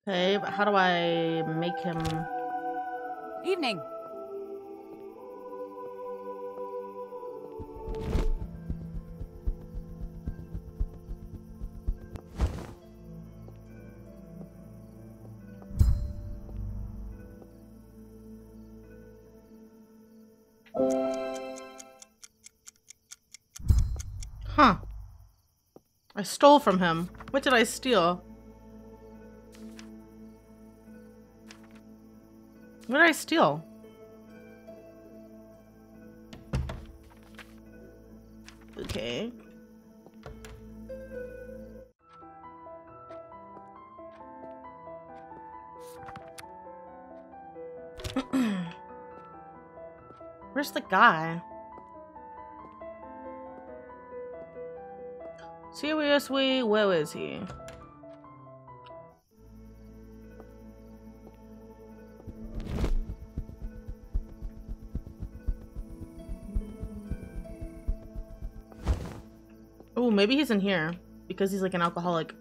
Okay, but how do I make him... Evening. Huh. I stole from him. What did I steal? What did I steal? Okay. Where's the guy? Seriously, where is he? Oh, maybe he's in here because he's like an alcoholic.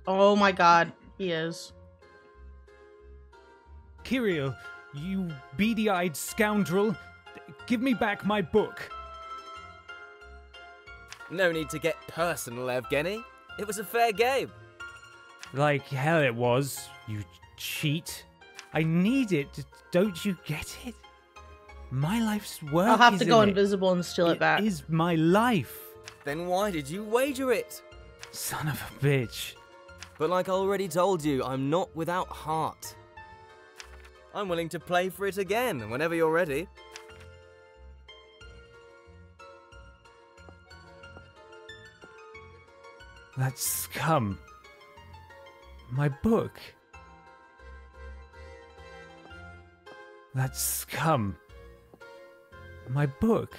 Oh my god, he is. Kikiraa, you beady-eyed scoundrel. Give me back my book. No need to get personal, Evgeny. It was a fair game. Like hell it was, you cheat. I need it, don't you get it? My life's work. I'll have to go in invisible and steal it back. It is my life. Then why did you wager it? Son of a bitch. But like I already told you, I'm not without heart. I'm willing to play for it again, whenever you're ready. That scum. My book. That scum. My book.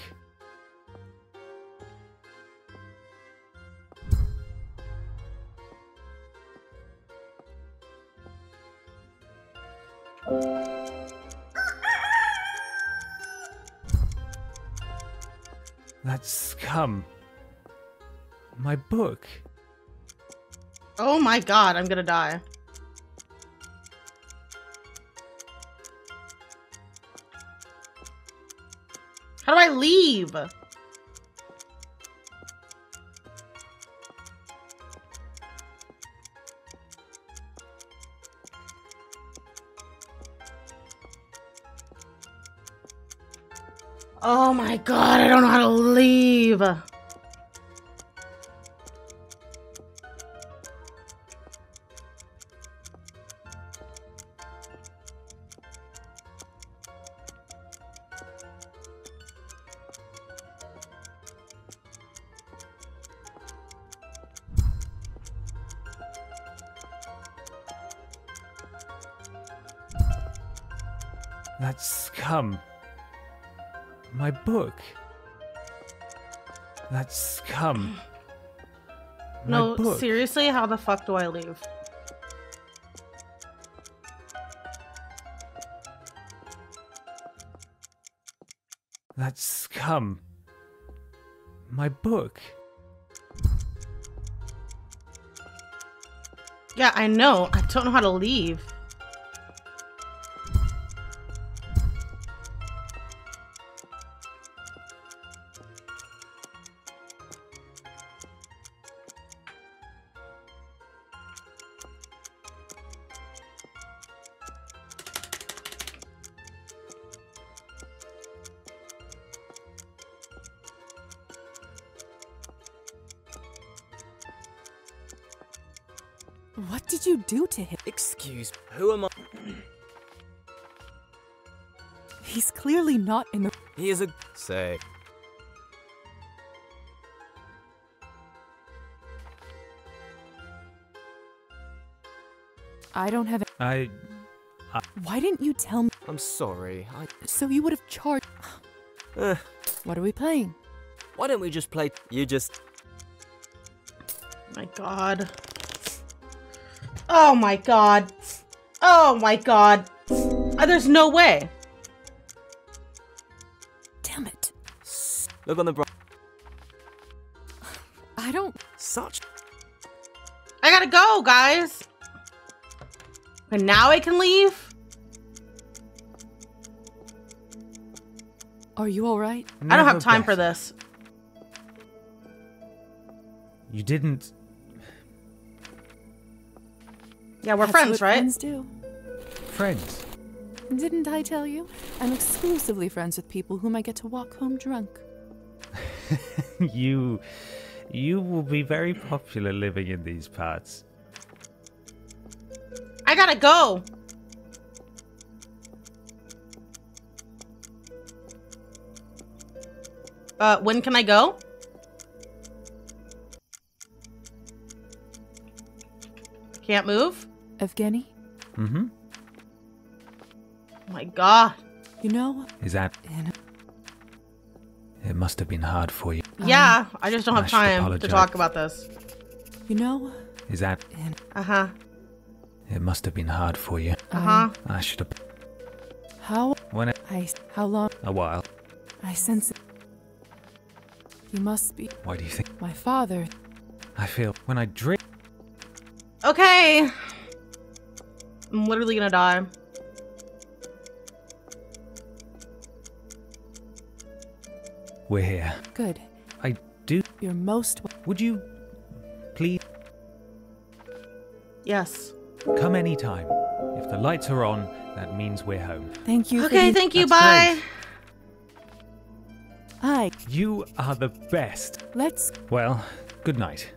That scum. My book. Oh my god, I'm gonna die. How do I leave? Oh my god, I don't know how to leave. That scum. My book. That scum. My No, book. seriously, how the fuck do I leave? That scum. My book. Yeah, I know. I don't know how to leave. What did you do to him? Excuse, who am I? He's clearly not in the... He is a... Say. I don't have... I... Why didn't you tell me? I'm sorry, So you would have charged... What are we playing? Why don't we just play... You just... My god. Oh my god. Oh my god. There's no way. Damn it. Look on the bright... I don't... Such... I gotta go, guys. And now I can leave? Are you alright? I don't have time for this. You didn't... Yeah, we're That's friends, what right? Friends do. Friends. Didn't I tell you? I'm exclusively friends with people whom I get to walk home drunk. You will be very popular living in these parts. I gotta go. When can I go? Can't move? Evgeny? Mm-hmm. Oh my god. You know... Is that... It must have been hard for you. Yeah, I just don't have I should time to apologize. talk about this. You know... Is that... Uh-huh. It must have been hard for you. Uh-huh. I should have... How... When How long... A while. I sense it. You must be... Why do you think... My father... I feel... When I drink... Okay. I'm literally gonna die. We're here. Good. I do... You're most... Would you... Please... Yes. Come anytime. If the lights are on, that means we're home. Thank you. Okay, thank you. That's Bye. Hi. You are the best. Let's... Well, good night.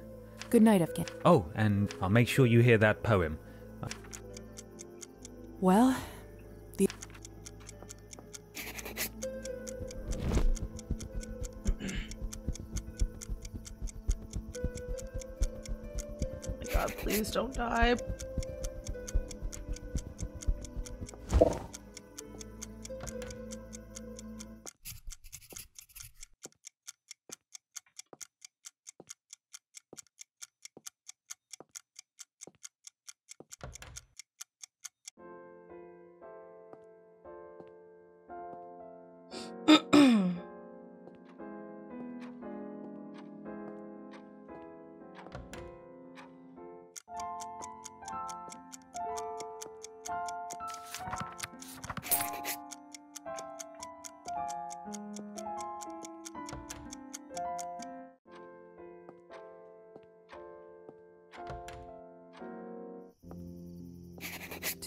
Good night, Afghan. Oh, and I'll make sure you hear that poem. Well, Oh my god, please don't die.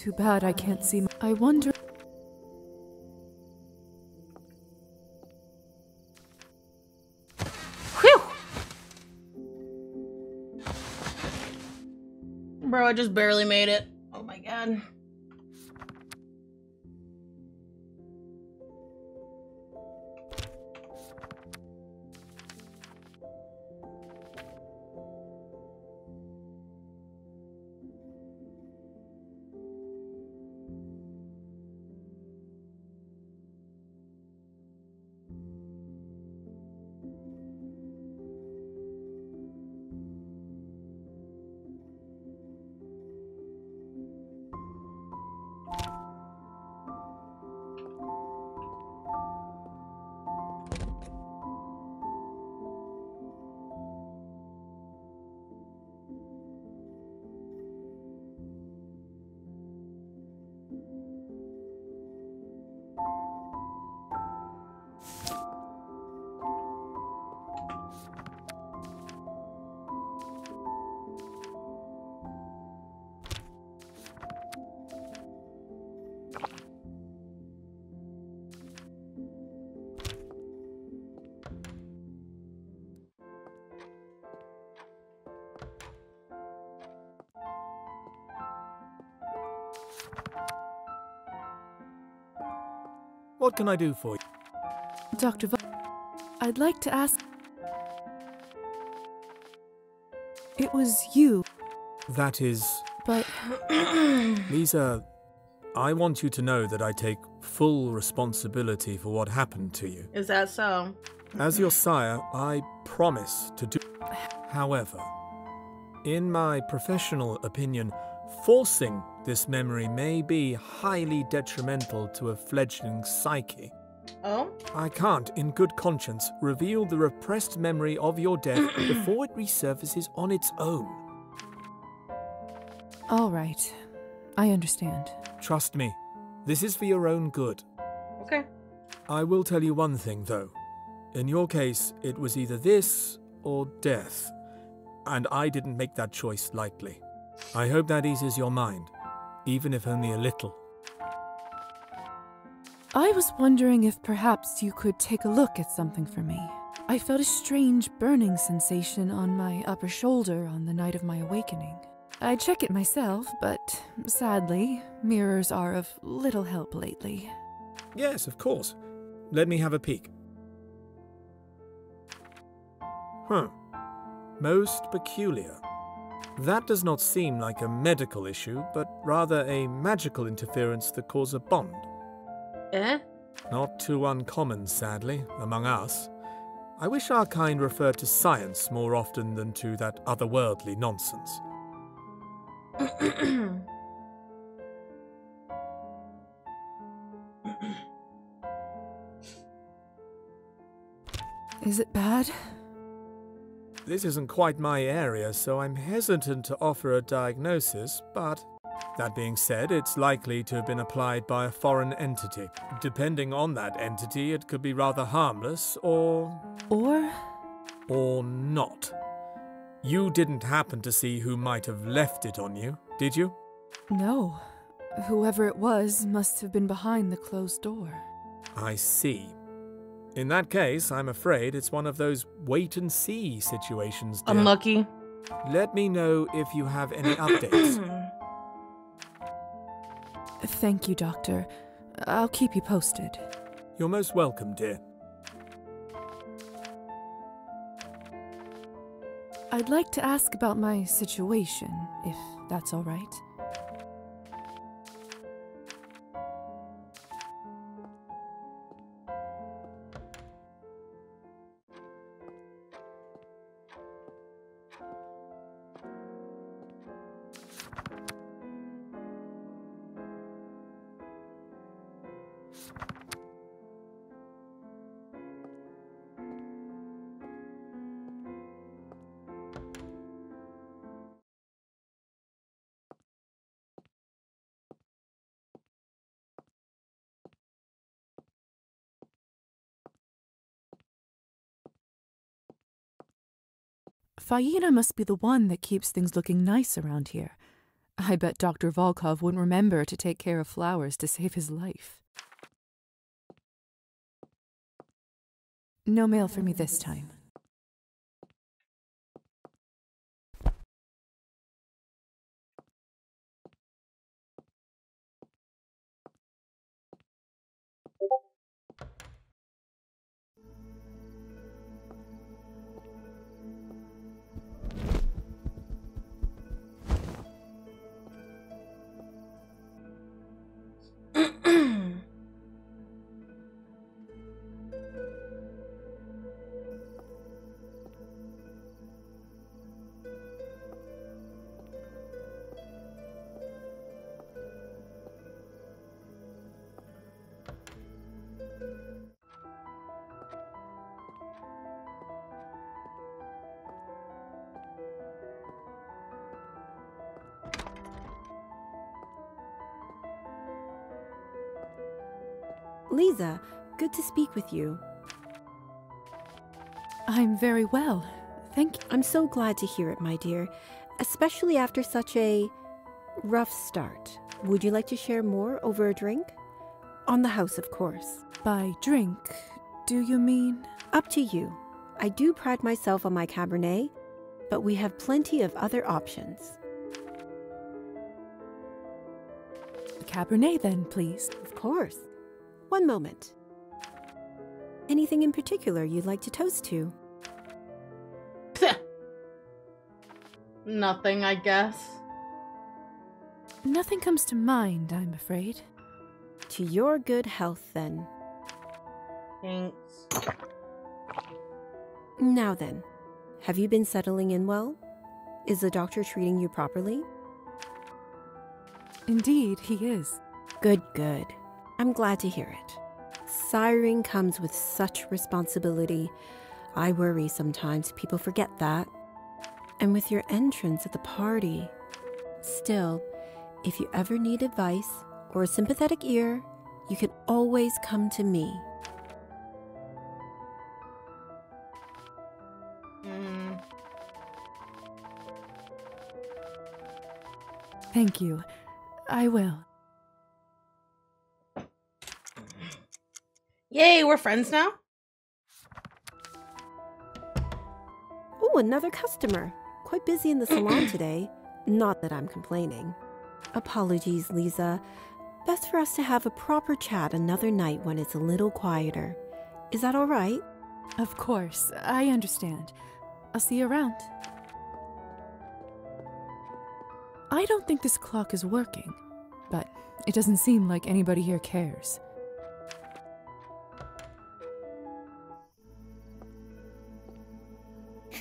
too bad I can't see. I wonder. Bro, I just barely made it. Oh my god. What can I do for you? Dr. I'd like to ask. It was you. That is... But... Lisa, I want you to know that I take full responsibility for what happened to you. Is that so? As your sire, I promise to do... However, in my professional opinion, forcing this memory may be highly detrimental to a fledgling psyche. Oh? I can't, in good conscience, reveal the repressed memory of your death before it resurfaces on its own. All right. I understand. Trust me, this is for your own good. Okay. I will tell you one thing, though. In your case, it was either this or death, and I didn't make that choice lightly. I hope that eases your mind, even if only a little. I was wondering if perhaps you could take a look at something for me. I felt a strange burning sensation on my upper shoulder on the night of my awakening. I check it myself, but sadly, mirrors are of little help lately. Yes, of course. Let me have a peek. Most peculiar. That does not seem like a medical issue, but rather a magical interference that caused a bond. Eh? Not too uncommon, sadly, among us. I wish our kind referred to science more often than to that otherworldly nonsense. Is it bad? This isn't quite my area, so I'm hesitant to offer a diagnosis, but that being said, it's likely to have been applied by a foreign entity. Depending on that entity, it could be rather harmless, or not. You didn't happen to see who might have left it on you, did you? No. Whoever it was must have been behind the closed door. I see. In that case, I'm afraid it's one of those wait-and-see situations, dear. Unlucky. Let me know if you have any updates. Thank you, Doctor. I'll keep you posted. You're most welcome, dear. I'd like to ask about my situation, if that's all right. Faina must be the one that keeps things looking nice around here. I bet Dr. Volkov wouldn't remember to take care of flowers to save his life. No mail for me this time. Lisa, good to speak with you. I'm very well, thank you. I'm so glad to hear it, my dear, especially after such a rough start. Would you like to share more over a drink? On the house, of course. By drink, do you mean? Up to you. I do pride myself on my Cabernet, but we have plenty of other options. Cabernet then, please. Of course. One moment. Anything in particular you'd like to toast to? Nothing, I guess. Nothing comes to mind, I'm afraid. To your good health, then. Thanks. Now then, have you been settling in well? Is the doctor treating you properly? Indeed, he is. Good, good. I'm glad to hear it. Siring comes with such responsibility. I worry sometimes people forget that. And with your entrance at the party. Still, if you ever need advice or a sympathetic ear, you can always come to me. Thank you. I will. Yay, we're friends now? Oh, another customer. Quite busy in the salon today. Not that I'm complaining. Apologies, Lisa. Best for us to have a proper chat another night when it's a little quieter. Is that all right? Of course, I understand. I'll see you around. I don't think this clock is working, but it doesn't seem like anybody here cares.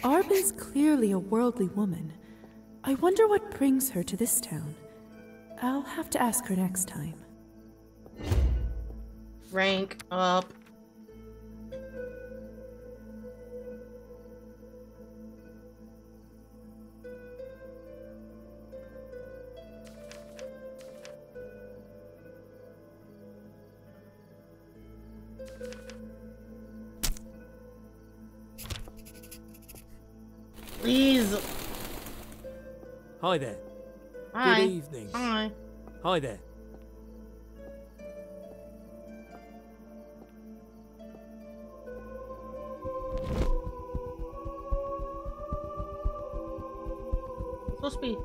Arben's clearly a worldly woman. I wonder what brings her to this town. I'll have to ask her next time. Rank up. Please. Hi there. Hi. Good evening. Hi. Hi there. supposed to be?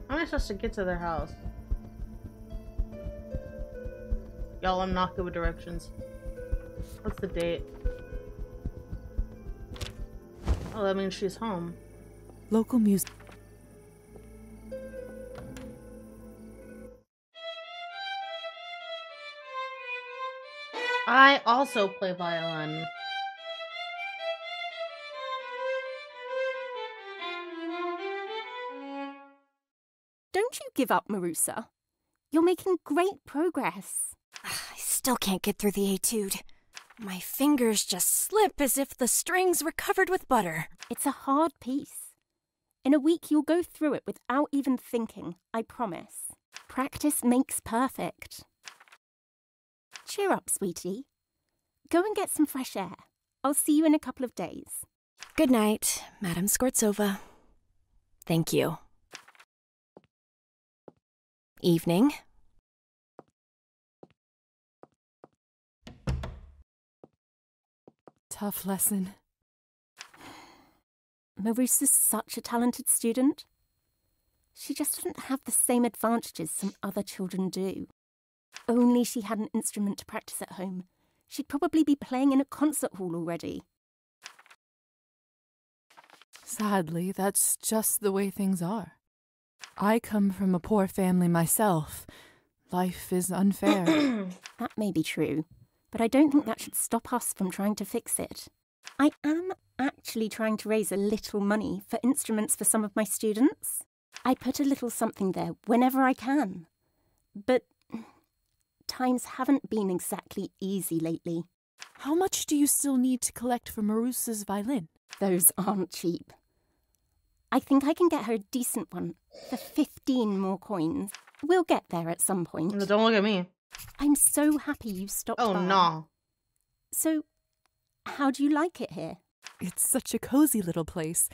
How am I supposed to get to their house? Y'all, I'm not good with directions. What's the date? Oh, that means she's home. Local music. I also play violin. Don't you give up, Marusa. You're making great progress. I still can't get through the etude. My fingers just slip as if the strings were covered with butter. It's a hard piece. In a week, you'll go through it without even thinking, I promise. Practice makes perfect. Cheer up, sweetie. Go and get some fresh air. I'll see you in a couple of days. Good night, Madame Skvortsova. Thank you. Evening. Tough lesson. Marusa's such a talented student. She just doesn't have the same advantages some other children do. Only she had an instrument to practice at home. She'd probably be playing in a concert hall already. Sadly, that's just the way things are. I come from a poor family myself. Life is unfair. That may be true, but I don't think that should stop us from trying to fix it. I am actually trying to raise a little money for instruments for some of my students. I put a little something there whenever I can. But times haven't been exactly easy lately. How much do you still need to collect for Marusa's violin? Those aren't cheap. I think I can get her a decent one for 15 more coins. We'll get there at some point. Don't look at me. I'm so happy you stopped by. Oh, no. So, how do you like it here? It's such a cozy little place.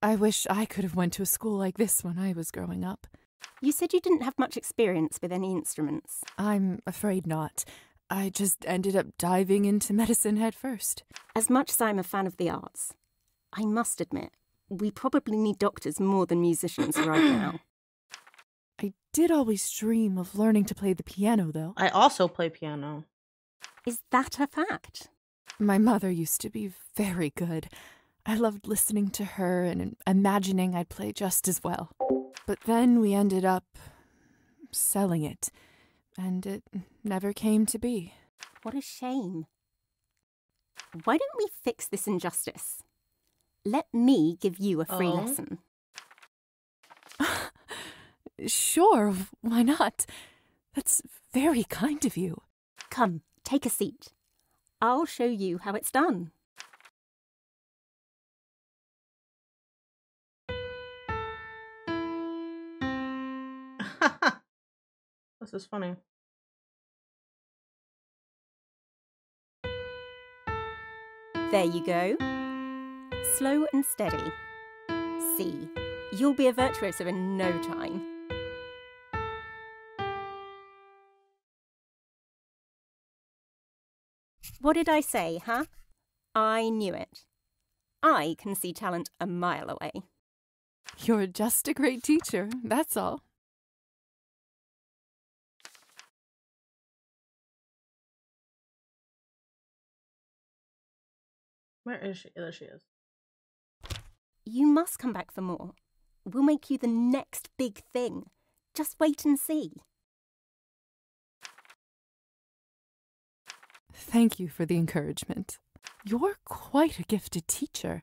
I wish I could have went to a school like this when I was growing up. You said you didn't have much experience with any instruments. I'm afraid not. I just ended up diving into medicine head first. As much as I'm a fan of the arts, I must admit, we probably need doctors more than musicians right now. I did always dream of learning to play the piano, though. I also play piano. Is that a fact? My mother used to be very good. I loved listening to her and imagining I'd play just as well. But then we ended up selling it, and it never came to be. What a shame. Why don't we fix this injustice? Let me give you a free lesson. Sure, why not? That's very kind of you. Come, take a seat. I'll show you how it's done. This is funny. There you go. Slow and steady. See, you'll be a virtuoso in no time. What did I say, huh? I knew it. I can see talent a mile away. You're just a great teacher, that's all. Where is she? There she is. You must come back for more. We'll make you the next big thing. Just wait and see. Thank you for the encouragement. You're quite a gifted teacher.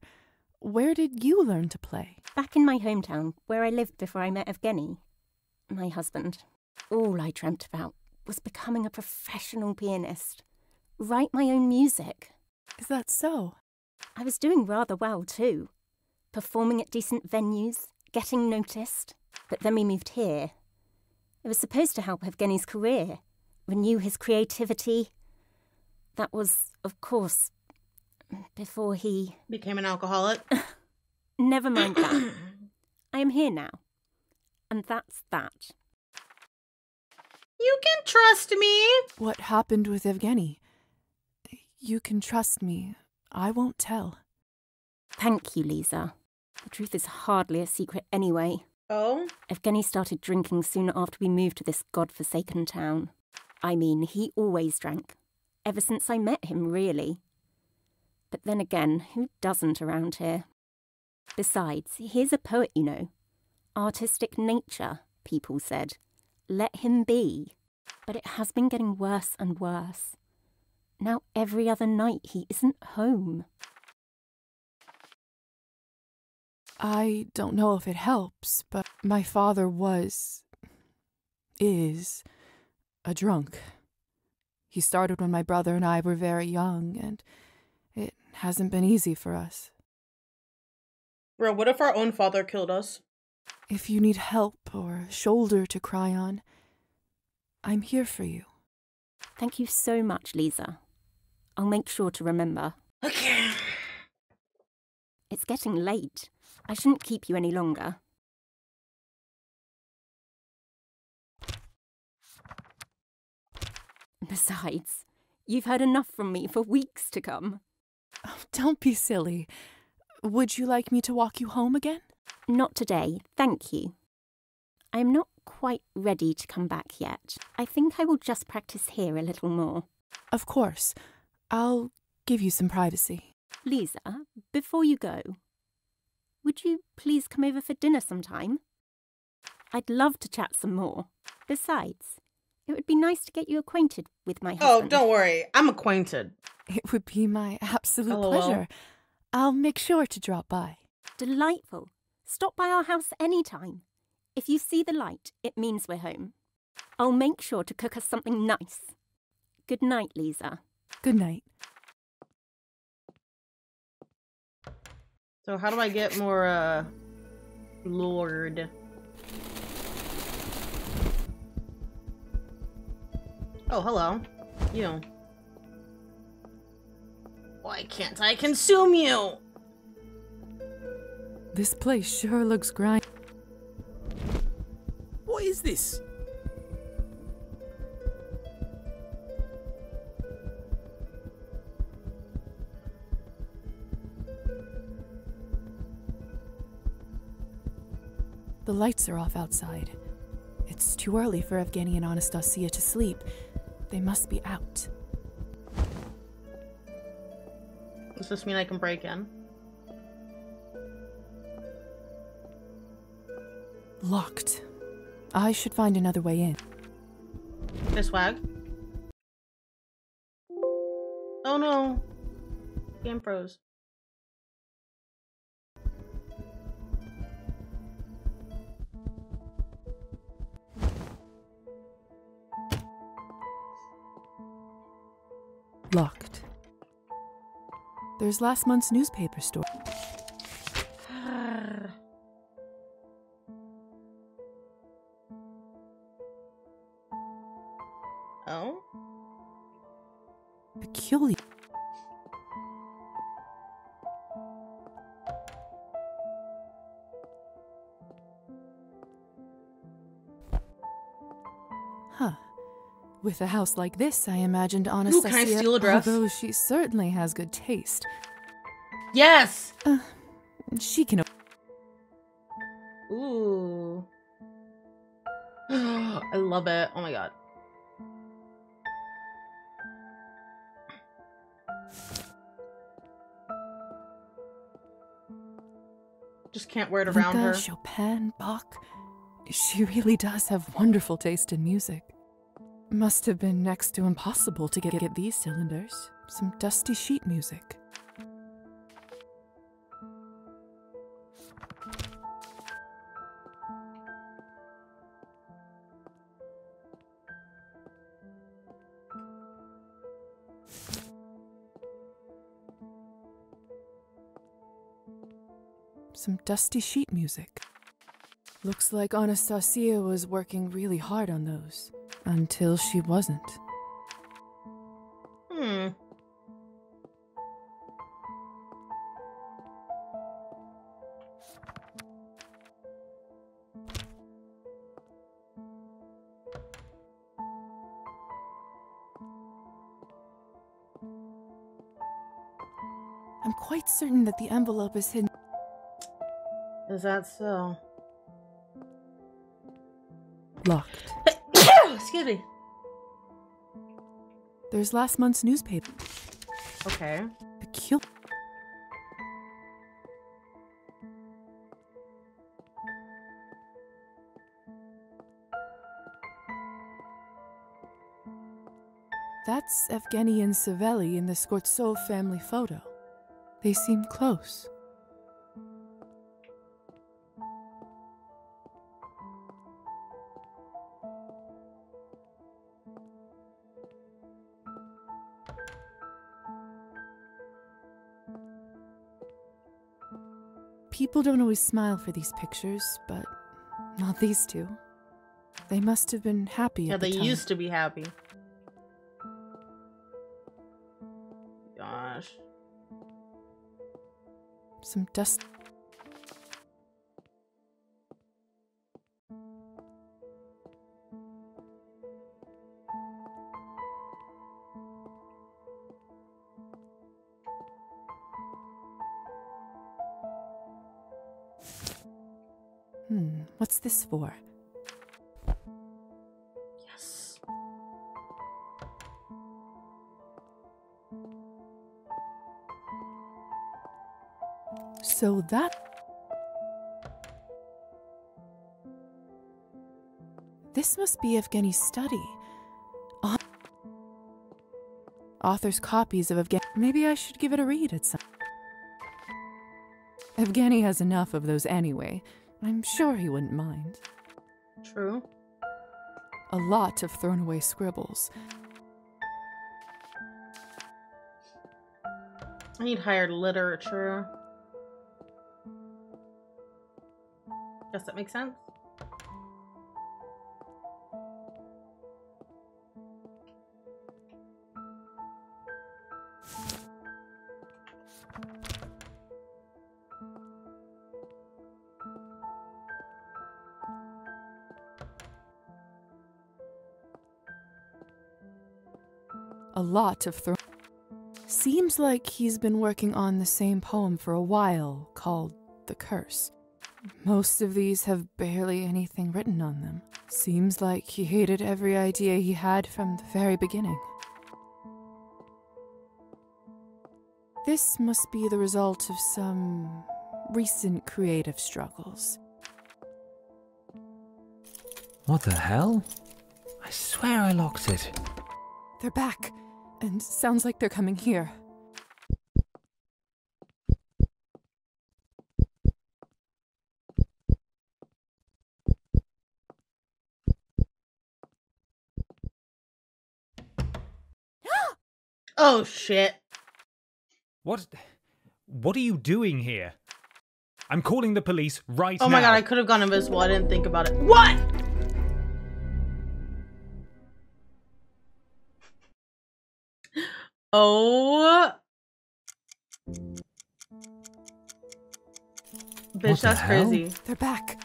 Where did you learn to play? Back in my hometown, where I lived before I met Evgeny, my husband. All I dreamt about was becoming a professional pianist. Write my own music. Is that so? I was doing rather well too. Performing at decent venues, getting noticed. But then we moved here. It was supposed to help Evgeny's career, renew his creativity. That was, of course, before he... became an alcoholic? Never mind that. I am here now. And that's that. You can trust me! What happened with Evgeny? You can trust me. I won't tell. Thank you, Lisa. The truth is hardly a secret anyway. Oh? Evgeny started drinking soon after we moved to this godforsaken town. I mean, he always drank. Ever since I met him, really. But then again, who doesn't around here? Besides, he's a poet, you know. Artistic nature, people said. Let him be. But it has been getting worse and worse. Now every other night he isn't home. I don't know if it helps, but my father is a drunk. He started when my brother and I were very young, and it hasn't been easy for us. Bro, what if our own father killed us? If you need help or a shoulder to cry on, I'm here for you. Thank you so much, Lisa. I'll make sure to remember. Okay. It's getting late. I shouldn't keep you any longer. Besides, you've heard enough from me for weeks to come. Oh, don't be silly. Would you like me to walk you home again? Not today, thank you. I'm not quite ready to come back yet. I think I will just practice here a little more. Of course. I'll give you some privacy. Lisa, before you go, would you please come over for dinner sometime? I'd love to chat some more. Besides, it would be nice to get you acquainted with my husband. Oh, don't worry. I'm acquainted. It would be my absolute LOL. pleasure. I'll make sure to drop by. Delightful. Stop by our house anytime. If you see the light, it means we're home. I'll make sure to cook us something nice. Good night, Lisa. Good night. So how do I get more, Lord? Oh, hello. You. Why can't I consume you? This place sure looks grimy. What is this? The lights are off outside. It's too early for Evgeny and Anastasia to sleep. They must be out. Does this mean I can break in? Locked. I should find another way in. Hey, swag. Oh no. Game froze. Locked. There's last month's newspaper story. Oh? Peculiar. Huh. With a house like this, I imagined Anastasia, Ooh, can I steal a dress? although she certainly has good taste. Yes! She can... Ooh. I love it. Oh my god. Just can't wear it around her. Chopin, Bach. She really does have wonderful taste in music. Must have been next to impossible to get these cylinders. Some dusty sheet music. Some dusty sheet music. Looks like Anastasia was working really hard on those. Until she wasn't. I'm quite certain that the envelope is hidden. Is that so? Locked. Excuse me. There's last month's newspaper. Okay. Peculiar. That's Evgeny and Savelli in the Skortsov family photo. They seem close. People don't always smile for these pictures, but not these two. They must have been happy at the time. Yeah, they used to be happy. Gosh. Some dust. What's this for? Yes. So that... This must be Evgeny's study. Author's copies of Evgeny... Maybe I should give it a read at some... Evgeny has enough of those anyway. I'm sure he wouldn't mind. True. A lot of thrown away scribbles. I need higher literature. Guess that makes sense. A lot of Seems like he's been working on the same poem for a while, called The Curse. Most of these have barely anything written on them. Seems like he hated every idea he had from the very beginning. This must be the result of some recent creative struggles. What the hell? I swear I locked it. They're back, and sounds like they're coming here. Oh shit. What are you doing here? I'm calling the police right now. Oh my god, I could have gone invisible. I didn't think about it. What? Oh. Bitch, that's crazy. They're back.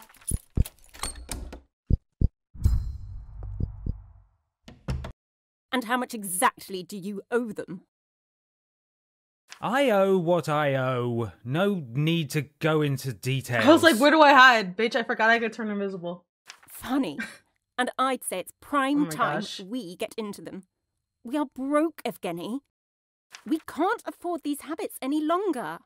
And how much exactly do you owe them? I owe what I owe. No need to go into details. I was like, where do I hide? Bitch, I forgot I could turn invisible. Funny. And I'd say it's prime Oh time gosh. we get into them. We are broke, Evgeny. We can't afford these habits any longer.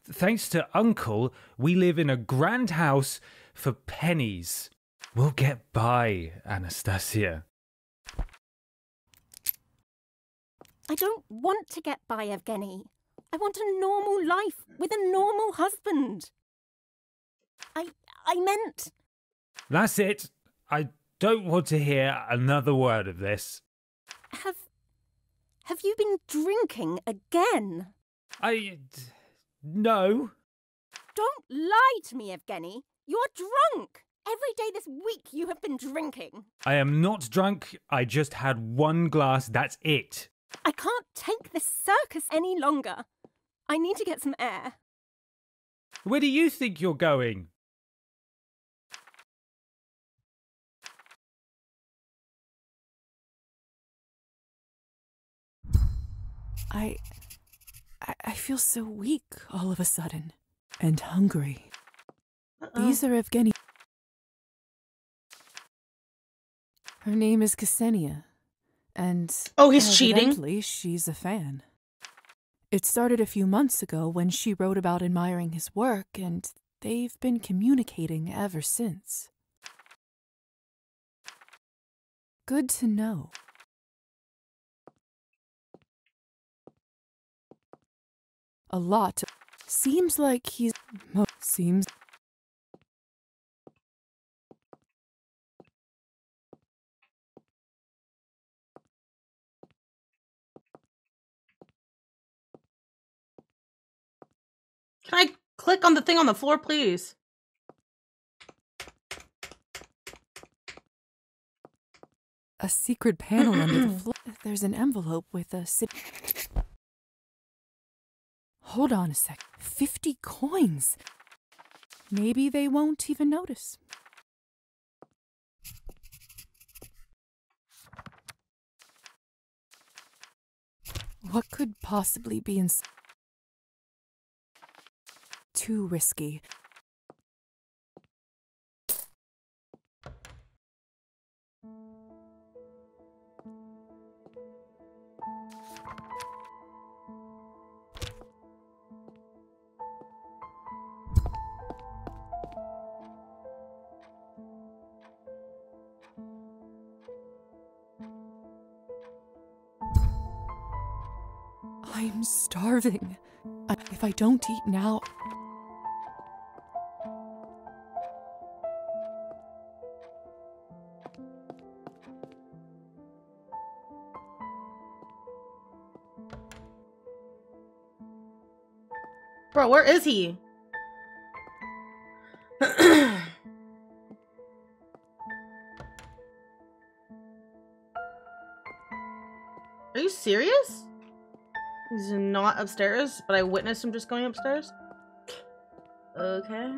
Thanks to Uncle, we live in a grand house for pennies. We'll get by, Anastasia. I don't want to get by, Evgeny. I want a normal life with a normal husband. I meant... That's it. I don't want to hear another word of this. Have you been drinking again? No. Don't lie to me, Evgeny. You're drunk. Every day this week you have been drinking. I am not drunk. I just had one glass, that's it. I can't take this circus any longer. I need to get some air. Where do you think you're going? I feel so weak all of a sudden. And hungry. These are Evgeny. Her name is Ksenia. And oh, he's cheating. Evidently, she's a fan. It started a few months ago when she wrote about admiring his work, and they've been communicating ever since. Good to know. A lot. Seems like he's... Seems... Can I click on the thing on the floor, please? A secret panel under the floor. There's an envelope with a... Hold on a sec. 50 coins. Maybe they won't even notice. What could possibly be in... Too risky. I'm starving. If I don't eat now... Bro, where is he? Are you serious? He's not upstairs, but I witnessed him just going upstairs? Okay.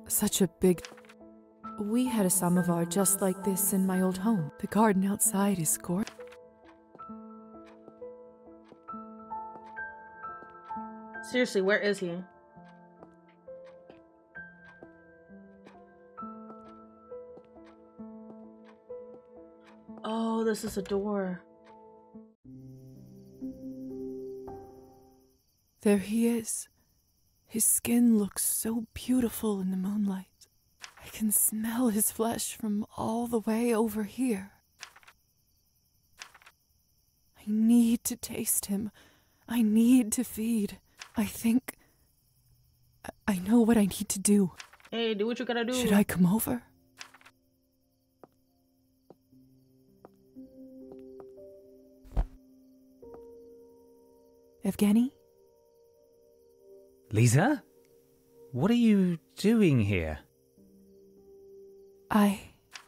Such a big... We had a samovar just like this in my old home. The garden outside is gorgeous. Seriously, where is he? Oh, this is a door. There he is. His skin looks so beautiful in the moonlight. I can smell his flesh from all the way over here. I need to taste him. I need to feed. I think... I know what I need to do. Hey, do what you gotta do. Should I come over? Evgeny? Lisa? What are you doing here?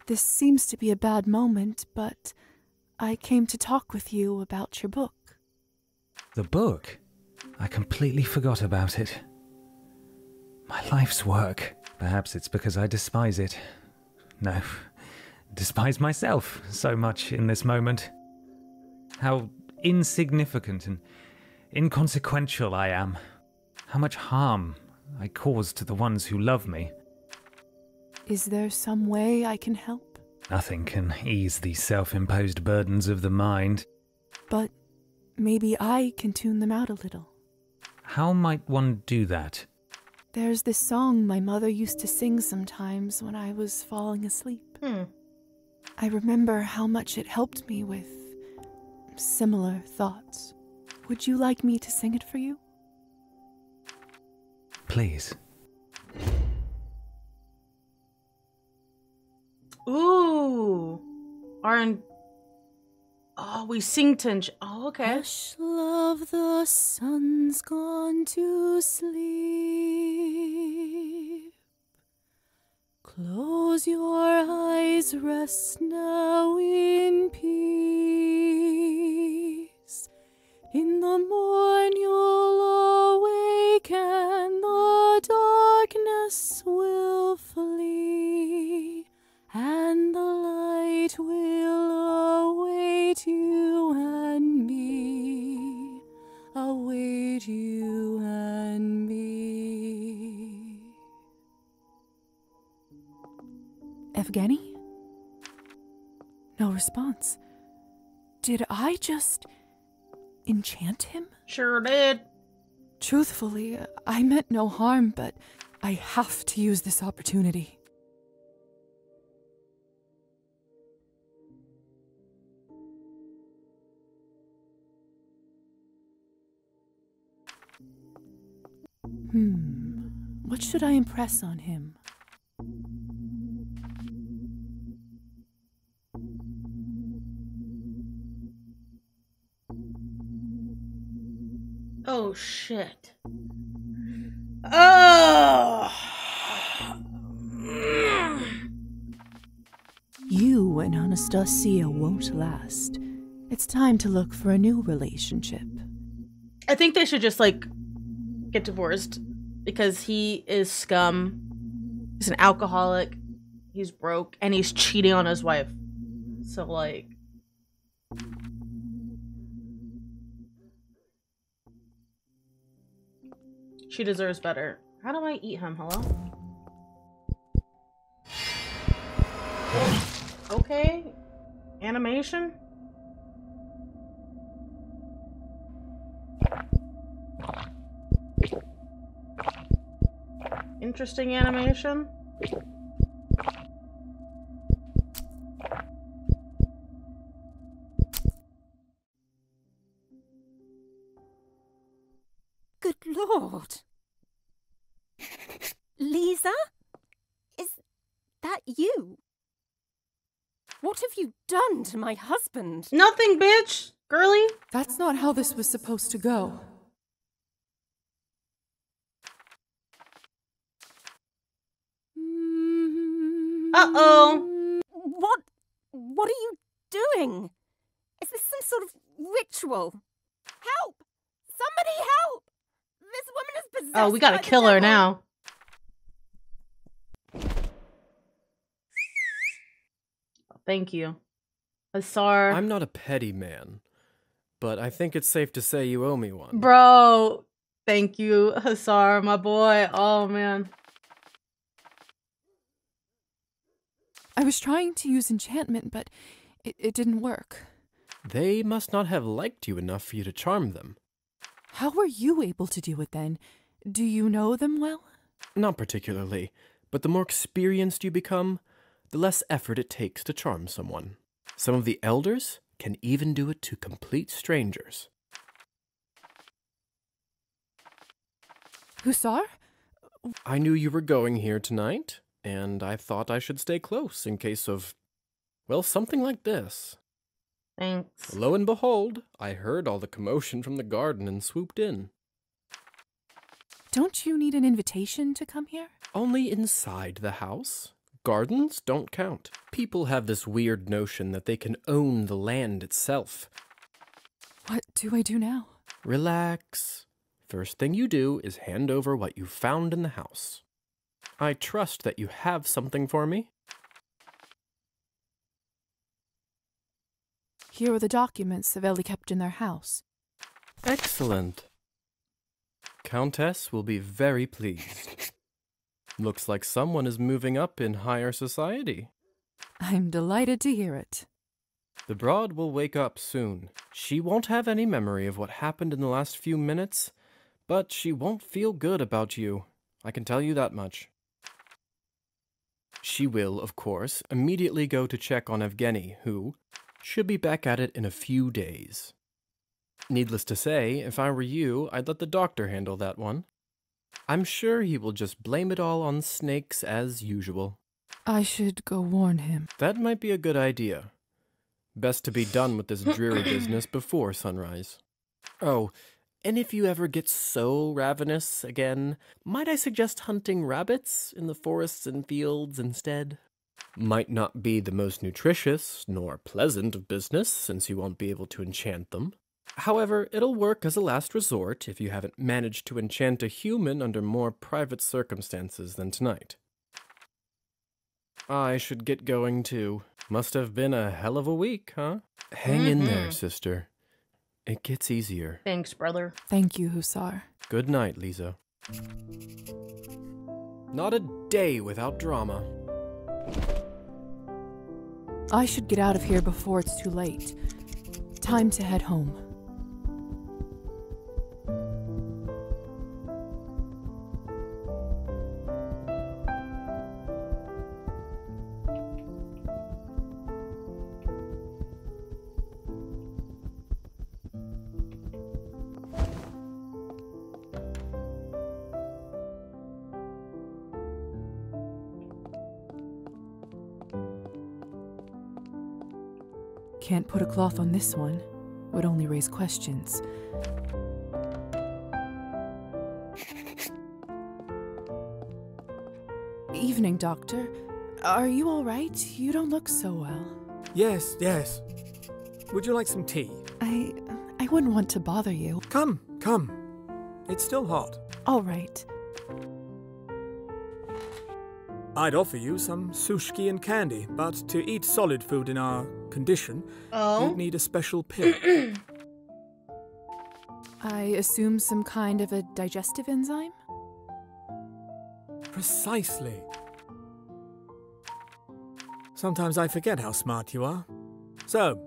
This seems to be a bad moment, but I came to talk with you about your book. The book? I completely forgot about it. My life's work. Perhaps it's because I despise it. No, despise myself so much in this moment. How insignificant and inconsequential I am. How much harm I cause to the ones who love me. Is there some way I can help? Nothing can ease the self-imposed burdens of the mind. But maybe I can tune them out a little. How might one do that? There's this song my mother used to sing sometimes when I was falling asleep. I remember how much it helped me with similar thoughts. Would you like me to sing it for you? Please. Ooh. Oh, we sing to... Oh, okay. Hush, love, the sun's gone to sleep. Close your eyes, rest now in peace. In the morn you'll awake and the darkness will flee. Evgeny? No response. Did I just enchant him? Sure did. Truthfully, I meant no harm, but I have to use this opportunity. What should I impress on him? Oh, shit. Oh! You and Anastasia won't last. It's time to look for a new relationship. I think they should just, like, get divorced. Because he is scum. He's an alcoholic. He's broke. And he's cheating on his wife. So, like... she deserves better. How do I eat him? Hello? Okay. Animation? Interesting animation. Good Lord. Lisa? Is that you? What have you done to my husband? Nothing, bitch! Girly? That's not how this was supposed to go. Uh-oh. What are you doing? Is this some sort of ritual? Help! Somebody help! This woman is possessed. Oh, we gotta kill her now. Thank you. Asar. I'm not a petty man, but I think it's safe to say you owe me one. Bro, thank you, Asar, my boy. Oh, man. I was trying to use enchantment, but it didn't work. They must not have liked you enough for you to charm them. How were you able to do it then? Do you know them well? Not particularly, but the more experienced you become, the less effort it takes to charm someone. Some of the elders can even do it to complete strangers. Hussar? I knew you were going here tonight, and I thought I should stay close in case of, well, something like this. Thanks. Lo and behold, I heard all the commotion from the garden and swooped in. Don't you need an invitation to come here? Only inside the house. Gardens don't count. People have this weird notion that they can own the land itself. What do I do now? Relax. First thing you do is hand over what you found in the house. I trust that you have something for me. Here are the documents Savelli kept in their house. Excellent. Countess will be very pleased. Looks like someone is moving up in higher society. I'm delighted to hear it. The broad will wake up soon. She won't have any memory of what happened in the last few minutes, but she won't feel good about you. I can tell you that much. She will, of course, immediately go to check on Evgeny, who should be back at it in a few days. Needless to say, if I were you, I'd let the doctor handle that one. I'm sure he will just blame it all on snakes as usual. I should go warn him. That might be a good idea. Best to be done with this dreary business before sunrise. Oh, and if you ever get so ravenous again, might I suggest hunting rabbits in the forests and fields instead? Might not be the most nutritious nor pleasant of business, since you won't be able to enchant them. However, it'll work as a last resort if you haven't managed to enchant a human under more private circumstances than tonight. I should get going too. Must have been a hell of a week, huh? Hang in there, sister. It gets easier. Thanks, brother. Thank you, Hussar. Good night, Lisa. Not a day without drama. I should get out of here before it's too late. Time to head home. Can't put a cloth on this one. Would only raise questions. Evening, Doctor. Are you all right? You don't look so well. Yes, yes. Would you like some tea? I wouldn't want to bother you. Come, come. It's still hot. All right. I'd offer you some sushki and candy, but to eat solid food in our condition, you'd need a special pill. I assume some kind of a digestive enzyme? Precisely. Sometimes I forget how smart you are. So,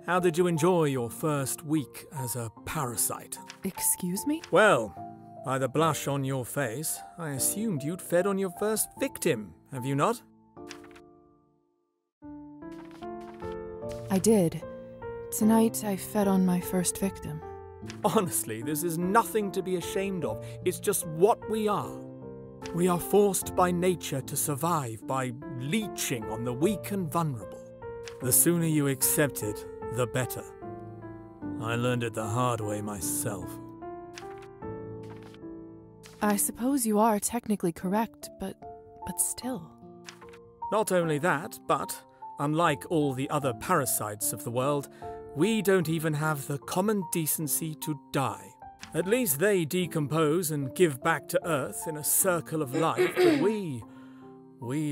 how did you enjoy your first week as a parasite? Excuse me? Well, by the blush on your face, I assumed you'd fed on your first victim, have you not? I did. Tonight I fed on my first victim. Honestly, this is nothing to be ashamed of. It's just what we are. We are forced by nature to survive by leeching on the weak and vulnerable. The sooner you accept it, the better. I learned it the hard way myself. I suppose you are technically correct, but still. Not only that, but, unlike all the other parasites of the world, we don't even have the common decency to die. At least they decompose and give back to Earth in a circle of life, but we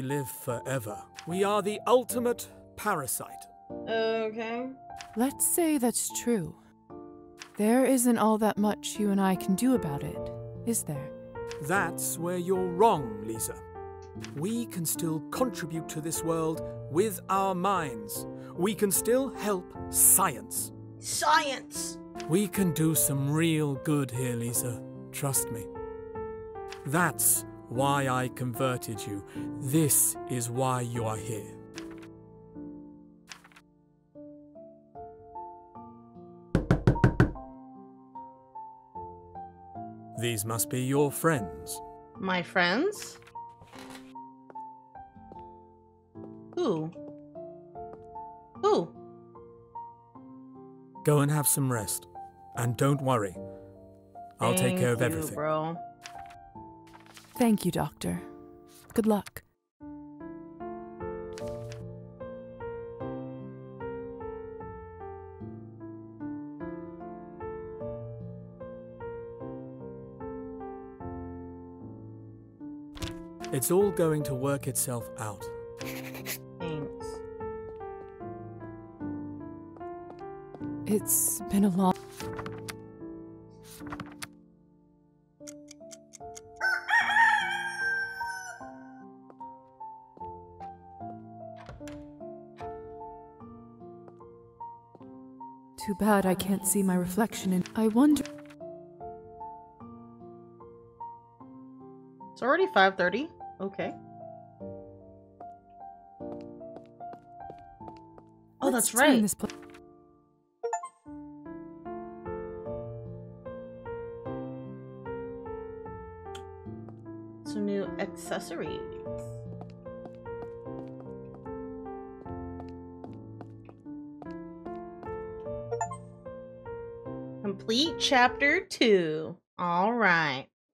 live forever. We are the ultimate parasite. Okay. Let's say that's true. There isn't all that much you and I can do about it, is there? That's where you're wrong, Lisa. We can still contribute to this world with our minds. We can still help science. Science! We can do some real good here, Lisa. Trust me. That's why I converted you. This is why you are here. These must be your friends. My friends? Who? Who? Go and have some rest. And don't worry. I'll take care of everything. Bro. Thank you, Doctor. Good luck. It's all going to work itself out. Thanks. It's been a long... Too bad I can't see my reflection in... I wonder... It's already 5:30. Okay. Oh, that's right. Some new accessories. Complete chapter 2. All right.